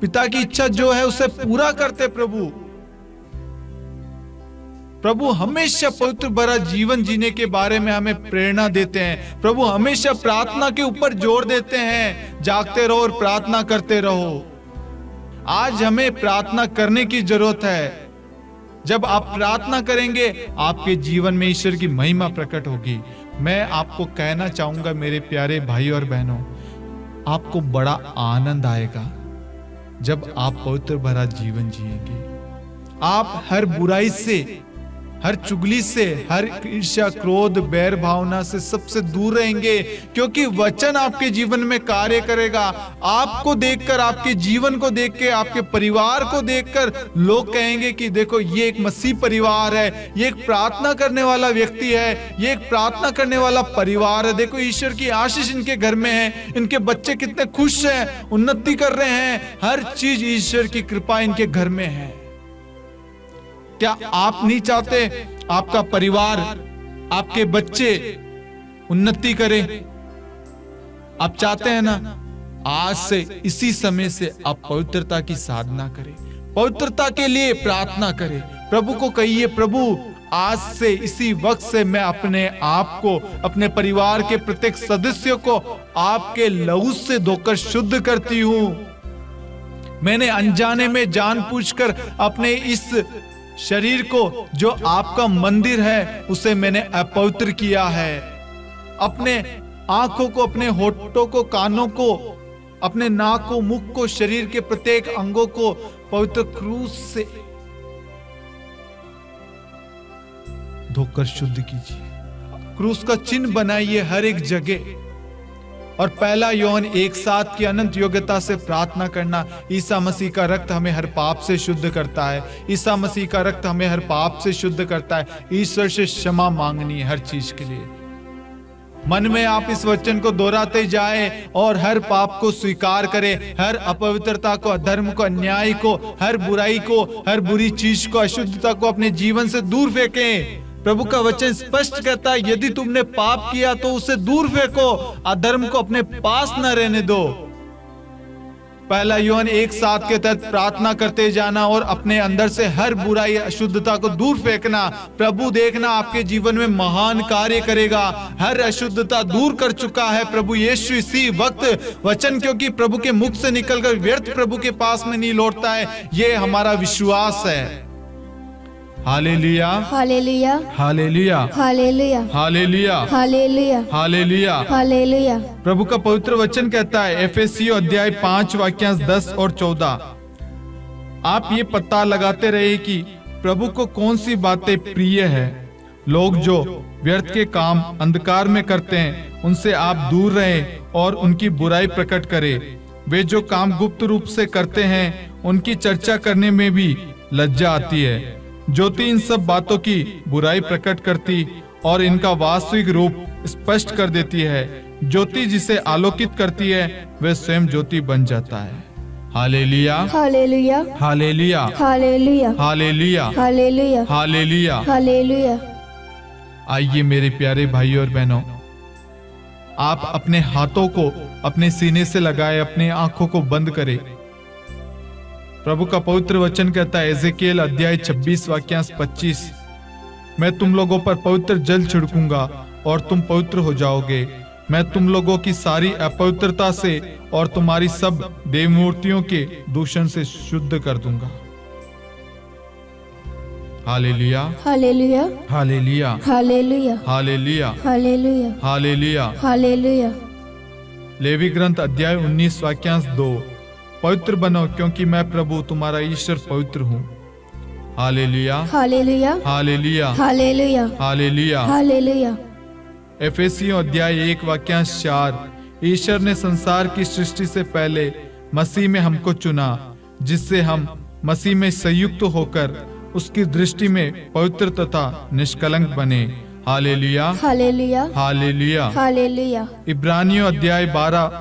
पिता की इच्छा जो है उसे पूरा करते। प्रभु हमेशा पवित्र भरा जीवन जीने के बारे में हमें प्रेरणा देते हैं। प्रभु हमेशा प्रार्थना के ऊपर जोर देते हैं, जागते रहो और प्रार्थना करते रहो। आज हमें प्रार्थना करने की जरूरत है। जब आप प्रार्थना करेंगे, आपके जीवन में ईश्वर की महिमा प्रकट होगी। मैं आपको कहना चाहूंगा मेरे प्यारे भाई और बहनों, आपको बड़ा आनंद आएगा जब आप पवित्र भरा जीवन जिएंगे। आप हर बुराई से, हर चुगली से, हर ईर्ष्या, क्रोध, बैर भावना से सबसे दूर रहेंगे, क्योंकि वचन आपके जीवन में कार्य करेगा। आपको देखकर, आपके जीवन को देख के, आपके परिवार को देखकर लोग कहेंगे कि देखो ये एक मसीह परिवार है, ये एक प्रार्थना करने वाला व्यक्ति है, ये एक प्रार्थना करने वाला परिवार है। देखो ईश्वर की आशीष इनके घर में है, इनके बच्चे कितने खुश हैं, उन्नति कर रहे हैं, हर चीज ईश्वर की कृपा इनके घर में है। क्या आप नहीं चाहते आपका परिवार, आपके बच्चे उन्नति करें? आप चाहते हैं ना? आज से, इसी समय से आप पवित्रता की साधना करें, पवित्रता के लिए प्रार्थना करें। प्रभु को कहिए, प्रभु आज से, इसी वक्त से मैं अपने आप को, अपने परिवार के प्रत्येक सदस्य को आपके लहू से धोकर शुद्ध करती हूं। मैंने अनजाने में जानबूझकर अपने इस शरीर को, जो आपका मंदिर है, उसे मैंने अपवित्र किया है। अपने आंखों को, अपने होठों को, कानों को, अपने नाक को, मुख को, शरीर के प्रत्येक अंगों को पवित्र क्रूस से धोकर शुद्ध कीजिए। क्रूस का चिन्ह बनाइए हर एक जगह। और पहला यूहन्ना 1:7 की अनंत योग्यता से प्रार्थना करना। ईसा मसीह का रक्त हमें हर पाप से शुद्ध करता है। ईसा मसीह का रक्त हमें हर पाप से शुद्ध करता है। ईश्वर से क्षमा मांगनी है हर चीज के लिए। मन में आप इस वचन को दोहराते जाए और हर पाप को स्वीकार करें, हर अपवित्रता को, अधर्म को, अन्याय को, हर बुराई को, हर बुरी चीज को, अशुद्धता को अपने जीवन से दूर फेंकें। प्रभु का वचन स्पष्ट कहता है, यदि तुमने पाप किया तो उसे दूर फेंको, अधर्म को अपने पास न रहने दो। पहला यूहन्ना 1:7 के तहत प्रार्थना करते जाना और अपने अंदर से हर बुराई अशुद्धता को दूर फेंकना। प्रभु देखना आपके जीवन में महान कार्य करेगा। हर अशुद्धता दूर कर चुका है प्रभु यीशु इसी वक्त। वचन क्योंकि प्रभु के मुख से निकलकर व्यर्थ प्रभु के पास में नहीं लौटता है, ये हमारा विश्वास है। Hallelujah, hallelujah, hallelujah, hallelujah, hallelujah, hallelujah, hallelujah. Hallelujah. प्रभु का पवित्र वचन कहता है एफेसियों अध्याय 5 वाक्यांश 10 और 14, आप ये पता लगाते रहे कि प्रभु को कौन सी बातें प्रिय है। लोग जो व्यर्थ के काम अंधकार में करते हैं उनसे आप दूर रहें और उनकी बुराई प्रकट करें। वे जो काम गुप्त रूप से करते हैं उनकी चर्चा करने में भी लज्जा आती है। ज्योति इन सब बातों की बुराई प्रकट करती और इनका वास्तविक रूप स्पष्ट कर देती है। ज्योति जिसे आलोकित करती है वह स्वयं ज्योति बन जाता है। Hallelujah, hallelujah, hallelujah, hallelujah, hallelujah, hallelujah, hallelujah. Hallelujah. आइए मेरे प्यारे भाइयों और बहनों, आप अपने हाथों को अपने सीने से लगाए, अपने आंखों को बंद करें। प्रभु का पवित्र वचन कहता है एजेकिएल अध्याय 26 वाक्यांश 25, मैं तुम लोगों पर पवित्र जल छिड़कूंगा और तुम पवित्र हो जाओगे। मैं तुम लोगों की सारी अपवित्रता से और तुम्हारी सब देव मूर्तियों के दूषण से शुद्ध कर दूंगा। Hallelujah, hallelujah, hallelujah, hallelujah, hallelujah, hallelujah, hallelujah. Hallelujah. Levi ग्रंथ अध्याय 19 वाक्यांश 2, पवित्र बनो क्योंकि मैं प्रभु तुम्हारा ईश्वर पवित्र हूँ। Hallelujah, hallelujah, hallelujah, hallelujah, hallelujah. Hallelujah. एफेसियों अध्याय 1 वाक्यांश 4, ईश्वर ने संसार की सृष्टि से पहले मसीह में हमको चुना, जिससे हम मसीह में संयुक्त होकर उसकी दृष्टि में पवित्र तथा निष्कलंक बने। Hallelujah, hallelujah, hallelujah. हालेलुया। इब्रानियों अध्याय 12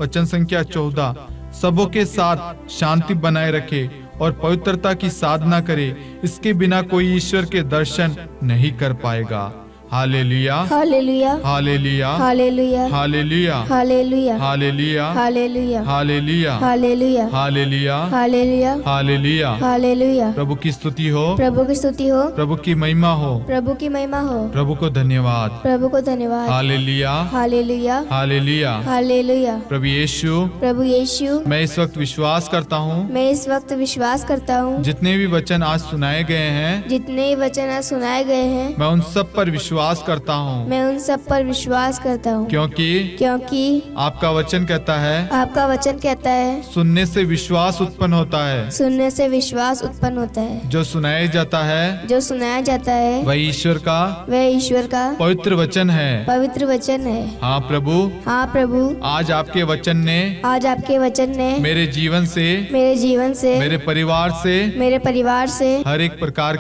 वचन संख्या 14, सबों के साथ शांति बनाए रखे और पवित्रता की साधना करे, इसके बिना कोई ईश्वर के दर्शन नहीं कर पाएगा। Hallelujah, hallelujah, hallelujah, hallelujah, hallelujah, hallelujah, hallelujah, hallelujah, hallelujah, hallelujah, hallelujah, hallelujah, hallelujah. Hallelujah. प्रभु की स्तुति हो, प्रभु की स्तुति हो, प्रभु की महिमा हो, प्रभु की महिमा हो, प्रभु को धन्यवाद। प्रभु को धन्यवाद। Hallelujah, hallelujah, hallelujah. हालेलुया। प्रभु यीशु, प्रभु यीशु, मैं इस वक्त विश्वास करता हूँ मैं इस वक्त विश्वास करता हूँ जितने भी वचन आज सुनाए गए हैं जितने वचन आज सुनाए गए हैं मैं उन सब पर विश्वास करता हूँ, मैं उन सब पर विश्वास करता हूँ, क्योंकि आपका वचन कहता है आपका वचन कहता है सुनने से विश्वास उत्पन्न होता है, सुनने से विश्वास उत्पन्न होता है, जो सुनाया जाता है जो सुनाया जाता है वह ईश्वर का वह ईश्वर का पवित्र वचन है। पवित्र वचन है। हाँ प्रभु, हाँ प्रभु, आज आपके वचन ने आज आपके वचन ने मेरे जीवन से, मेरे जीवन से, मेरे परिवार से, मेरे परिवार से हर एक प्रकार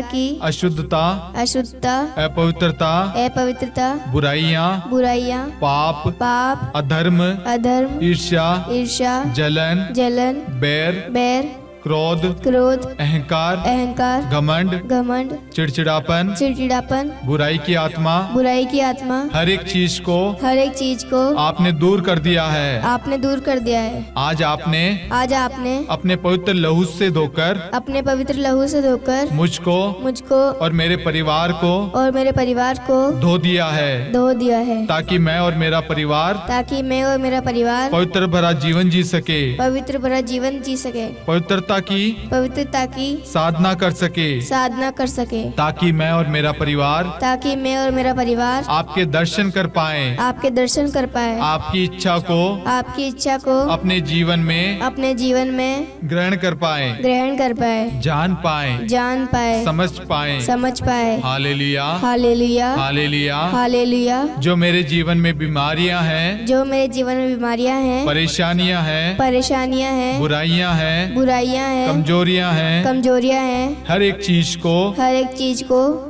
की अशुद्धता, अशुद्धता, अपवित्रता, अपवित्रता, बुराइयाँ, पाप, अधर्म, ईर्ष्या, जलन, बैर, क्रोध, अहंकार, घमंड, चिड़चिड़ापन, बुराई की आत्मा, हर एक चीज को आपने दूर कर दिया है। आज आपने अपने पवित्र लहू से धोकर मुझको और मेरे परिवार को धो दिया है, ताकि मैं और मेरा परिवार पवित्र भरा जीवन जी सके, पवित्रता की साधना कर सके, ताकि मैं और मेरा परिवार आपके दर्शन कर पाए, आपकी इच्छा को अपने जीवन में ग्रहण कर पाए, जान पाए, समझ पाए। Hallelujah, hallelujah, hallelujah. जो मेरे जीवन में बीमारियां हैं, परेशानियां हैं, बुराइयां हैं, हैं, कमजोरियां हैं, हर एक चीज को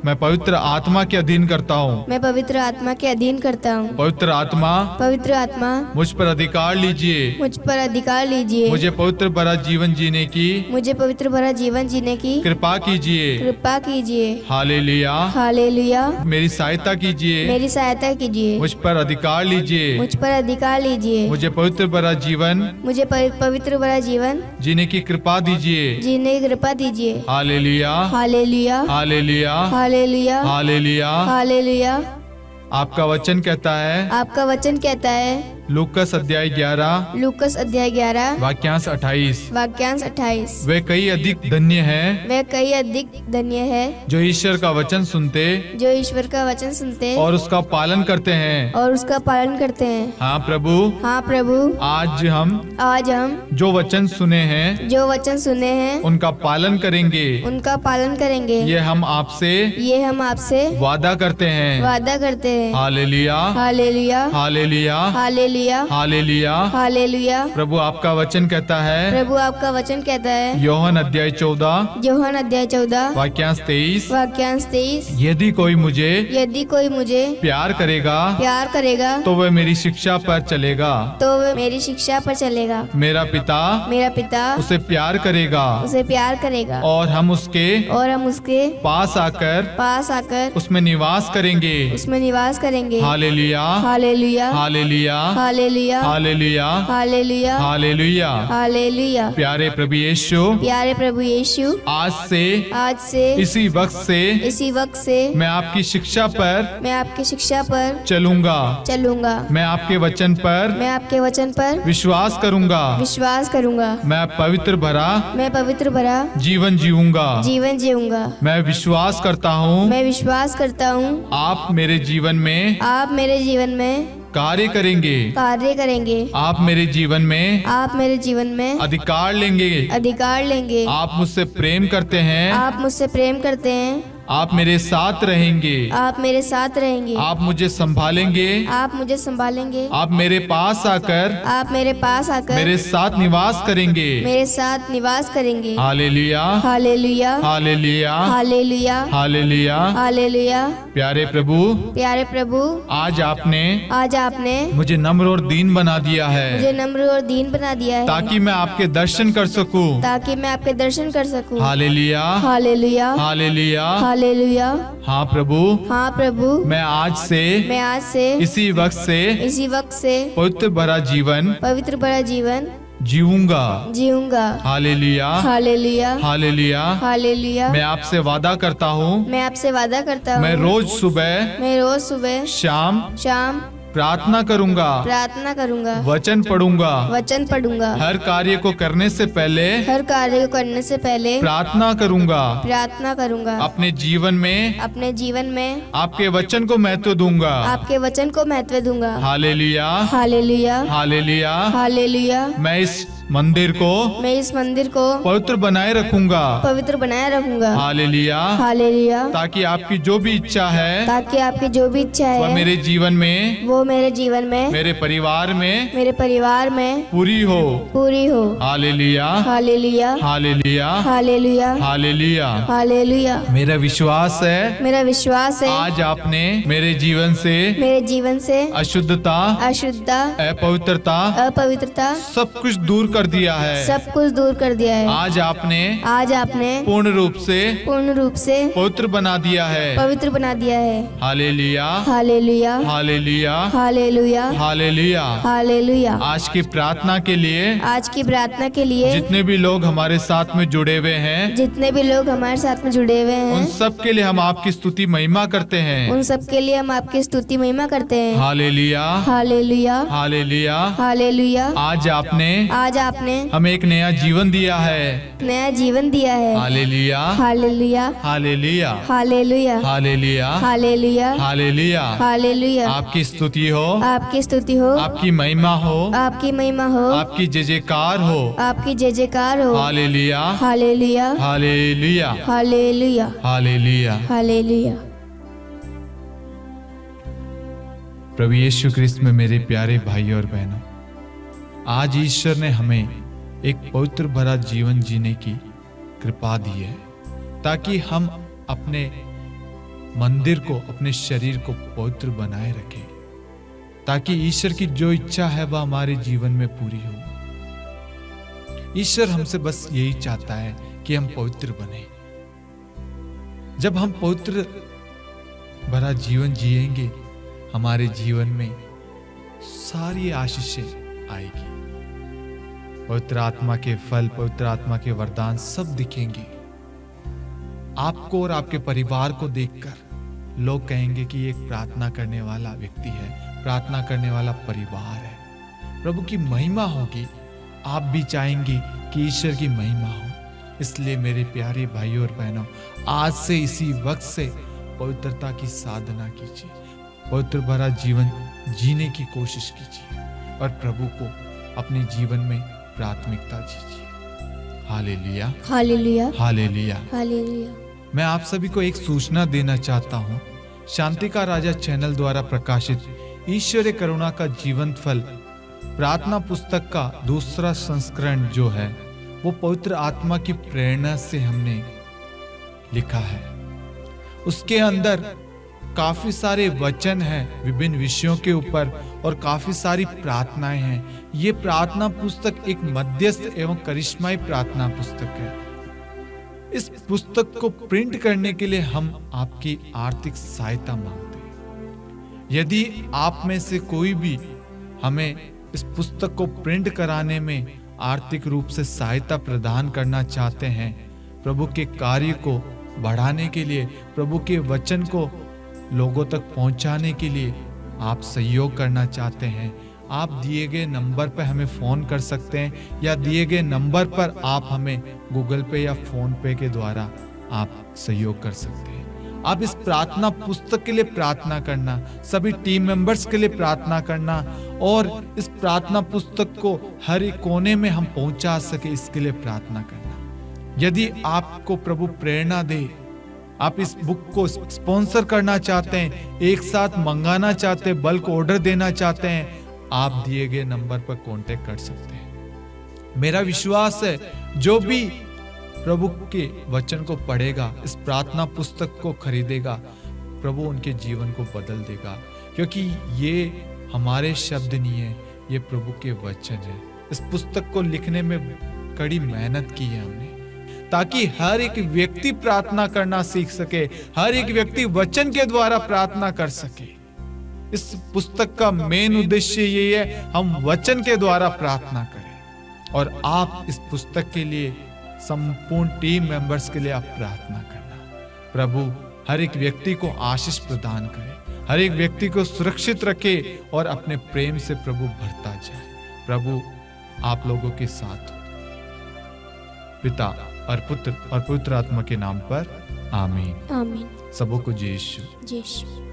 मैं पवित्र आत्मा के अधीन करता हूँ। मैं पवित्र आत्मा के अधीन करता हूँ। पवित्र आत्मा मुझ पर अधिकार लीजिए। मुझे पवित्र भरा जीवन जीने की कृपा कीजिए। हालेलुया। मेरी सहायता कीजिए। मुझ पर अधिकार लीजिए। मुझे पवित्र भरा जीवन जीने की कृपा दीजिए। हालेलुया। आपका वचन कहता है लूकस अध्याय 11 वाक्यांश 28 वे कई अधिक धन्य है जो ईश्वर का वचन सुनते और उसका पालन करते हैं। हाँ प्रभु, आज हम जो वचन सुने हैं उनका पालन करेंगे। ये हम आपसे वादा करते हैं। हालेलुया। प्रभु आपका वचन कहता है योहन अध्याय 14 वाक्यांश 23 यदि कोई मुझे प्यार करेगा तो वह मेरी शिक्षा पर चलेगा। मेरा पिता उसे प्यार करेगा और हम उसके पास आकर उसमें निवास करेंगे। हालेलुया। प्यारे प्रभु यीशु, आज से इसी वक्त से मैं आपकी शिक्षा पर चलूंगा। मैं आपके वचन पर विश्वास करूंगा। मैं पवित्र भरा जीवन जीऊंगा। मैं विश्वास करता हूँ आप मेरे जीवन में कार्य करेंगे। आप मेरे जीवन में अधिकार लेंगे। आप मुझसे प्रेम करते हैं। आप मेरे साथ रहेंगे। आप मुझे संभालेंगे। आप मेरे पास आकर मेरे साथ निवास करेंगे। हालेलुया। प्यारे प्रभु, आज आपने मुझे नम्र और दीन बना दिया है ताकि मैं आपके दर्शन कर सकूं। हालेलुया। हाँ प्रभु, मैं आज से इसी वक्त से पवित्र भरा जीवन जीऊंगा। हालेलुया। मैं आपसे वादा करता हूँ मैं रोज सुबह शाम प्रार्थना करूंगा। वचन पढ़ूंगा। हर कार्य को करने से पहले प्रार्थना करूंगा। अपने जीवन में आपके वचन को महत्व दूंगा। हालेलुया। मैं इस मंदिर को पवित्र बनाए रखूंगा। हालेलुया। ताकि आपकी जो भी इच्छा है वह मेरे जीवन में मेरे परिवार में पूरी हो। हालेलुया। मेरा विश्वास है आज आपने मेरे जीवन से अशुद्धता अपवित्रता सब कुछ दूर कर दिया है। आज आपने पूर्ण रूप से पवित्र बना दिया है। हालेलुया। आज की प्रार्थना के लिए जितने भी लोग हमारे साथ में जुड़े हुए हैं उन सब के लिए हम आपकी स्तुति महिमा करते हैं। हालेलुया। आज आपने हमें एक नया जीवन दिया है। हालेलुया। आपकी स्तुति हो, आपकी महिमा हो, आपकी जय जयकार हो। हालेलुया। प्रभु यीशु क्रिस्त में मेरे प्यारे भाई और बहनों, आज ईश्वर ने हमें एक पवित्र भरा जीवन जीने की कृपा दी है, ताकि हम अपने मंदिर को, अपने शरीर को पवित्र बनाए रखें, ताकि ईश्वर की जो इच्छा है वह हमारे जीवन में पूरी हो। ईश्वर हमसे बस यही चाहता है कि हम पवित्र बने। जब हम पवित्र भरा जीवन जिएंगे, हमारे जीवन में सारी आशीषें आएगी। पवित्र आत्मा के फल, पवित्र आत्मा के वरदान सब दिखेंगे। आपको और आपके परिवार को देखकर लोग कहेंगे कि ये एक प्रार्थना करने वाला व्यक्ति है, प्रार्थना करने वाला परिवार है। प्रभु की महिमा होगी। आप भी चाहेंगे कि ईश्वर की महिमा हो। इसलिए मेरे प्यारे भाइयों और बहनों, आज से इसी वक्त से पवित्रता की साधना कीजिए, पवित्र भरा जीवन जीने की कोशिश कीजिए और प्रभु को अपने जीवन में प्राथमिकता दीजिए। Hallelujah, hallelujah, hallelujah. हालेलुया। मैं आप सभी को एक सूचना देना चाहता हूँ। शांति का राजा चैनल द्वारा प्रकाशित ईश्वरीय करुणा का जीवंत फल प्रार्थना पुस्तक का दूसरा संस्करण जो है, वो पवित्र आत्मा की प्रेरणा से हमने लिखा है। उसके अंदर काफी सारे वचन हैं विभिन्न विषयों के ऊपर और काफी सारी प्रार्थनाएं हैं। ये प्रार्थना पुस्तक एक मध्यस्थ एवं करिश्माई प्रार्थना पुस्तक है। इस पुस्तक को प्रिंट करने के लिए हम आपकी आर्थिक सहायता मांगते हैं। यदि आप में से कोई भी हमें इस पुस्तक को प्रिंट कराने में आर्थिक रूप से सहायता प्रदान करना चाहते हैं, प्रभु के कार्य को बढ़ाने के लिए, प्रभु के वचन को लोगों तक पहुंचाने के लिए आप सहयोग करना चाहते हैं, आप दिए गए नंबर पर हमें फोन कर सकते हैं या दिए गए नंबर पर आप हमें गूगल पे या फोन पे के द्वारा आप सहयोग कर सकते हैं। आप इस प्रार्थना पुस्तक के लिए प्रार्थना करना, सभी टीम मेंबर्स के लिए प्रार्थना करना और इस प्रार्थना पुस्तक को हर एक कोने में हम पहुंचा सके, इसके लिए प्रार्थना करना। यदि आपको प्रभु प्रेरणा दे, आप इस बुक को स्पॉन्सर करना चाहते हैं, एक साथ मंगाना चाहते हैं, बल्क ऑर्डर देना चाहते हैं, आप दिए गए नंबर पर कांटेक्ट कर सकते हैं। मेरा विश्वास है जो भी प्रभु के वचन को पढ़ेगा, इस प्रार्थना पुस्तक को खरीदेगा, प्रभु उनके जीवन को बदल देगा, क्योंकि ये हमारे शब्द नहीं है, ये प्रभु के वचन है। इस पुस्तक को लिखने में कड़ी मेहनत की है हमने, ताकि हर एक व्यक्ति प्रार्थना करना सीख सके, हर एक व्यक्ति वचन के द्वारा प्रार्थना कर सके। इस पुस्तक का मेन उद्देश्य ये है, हम वचन के द्वारा प्रार्थना करें। और आप इस पुस्तक के लिए, संपूर्ण टीम मेंबर्स के लिए आप प्रार्थना करना। प्रभु हर एक व्यक्ति को आशीष प्रदान करे, हर एक व्यक्ति को सुरक्षित रखे और अपने प्रेम से प्रभु भरता जाए। प्रभु आप लोगों के साथ हो। पिता और पुत्र और पवित्र आत्मा के नाम पर आमीन। आमीन। सबों को जय यीशु। जय यीशु।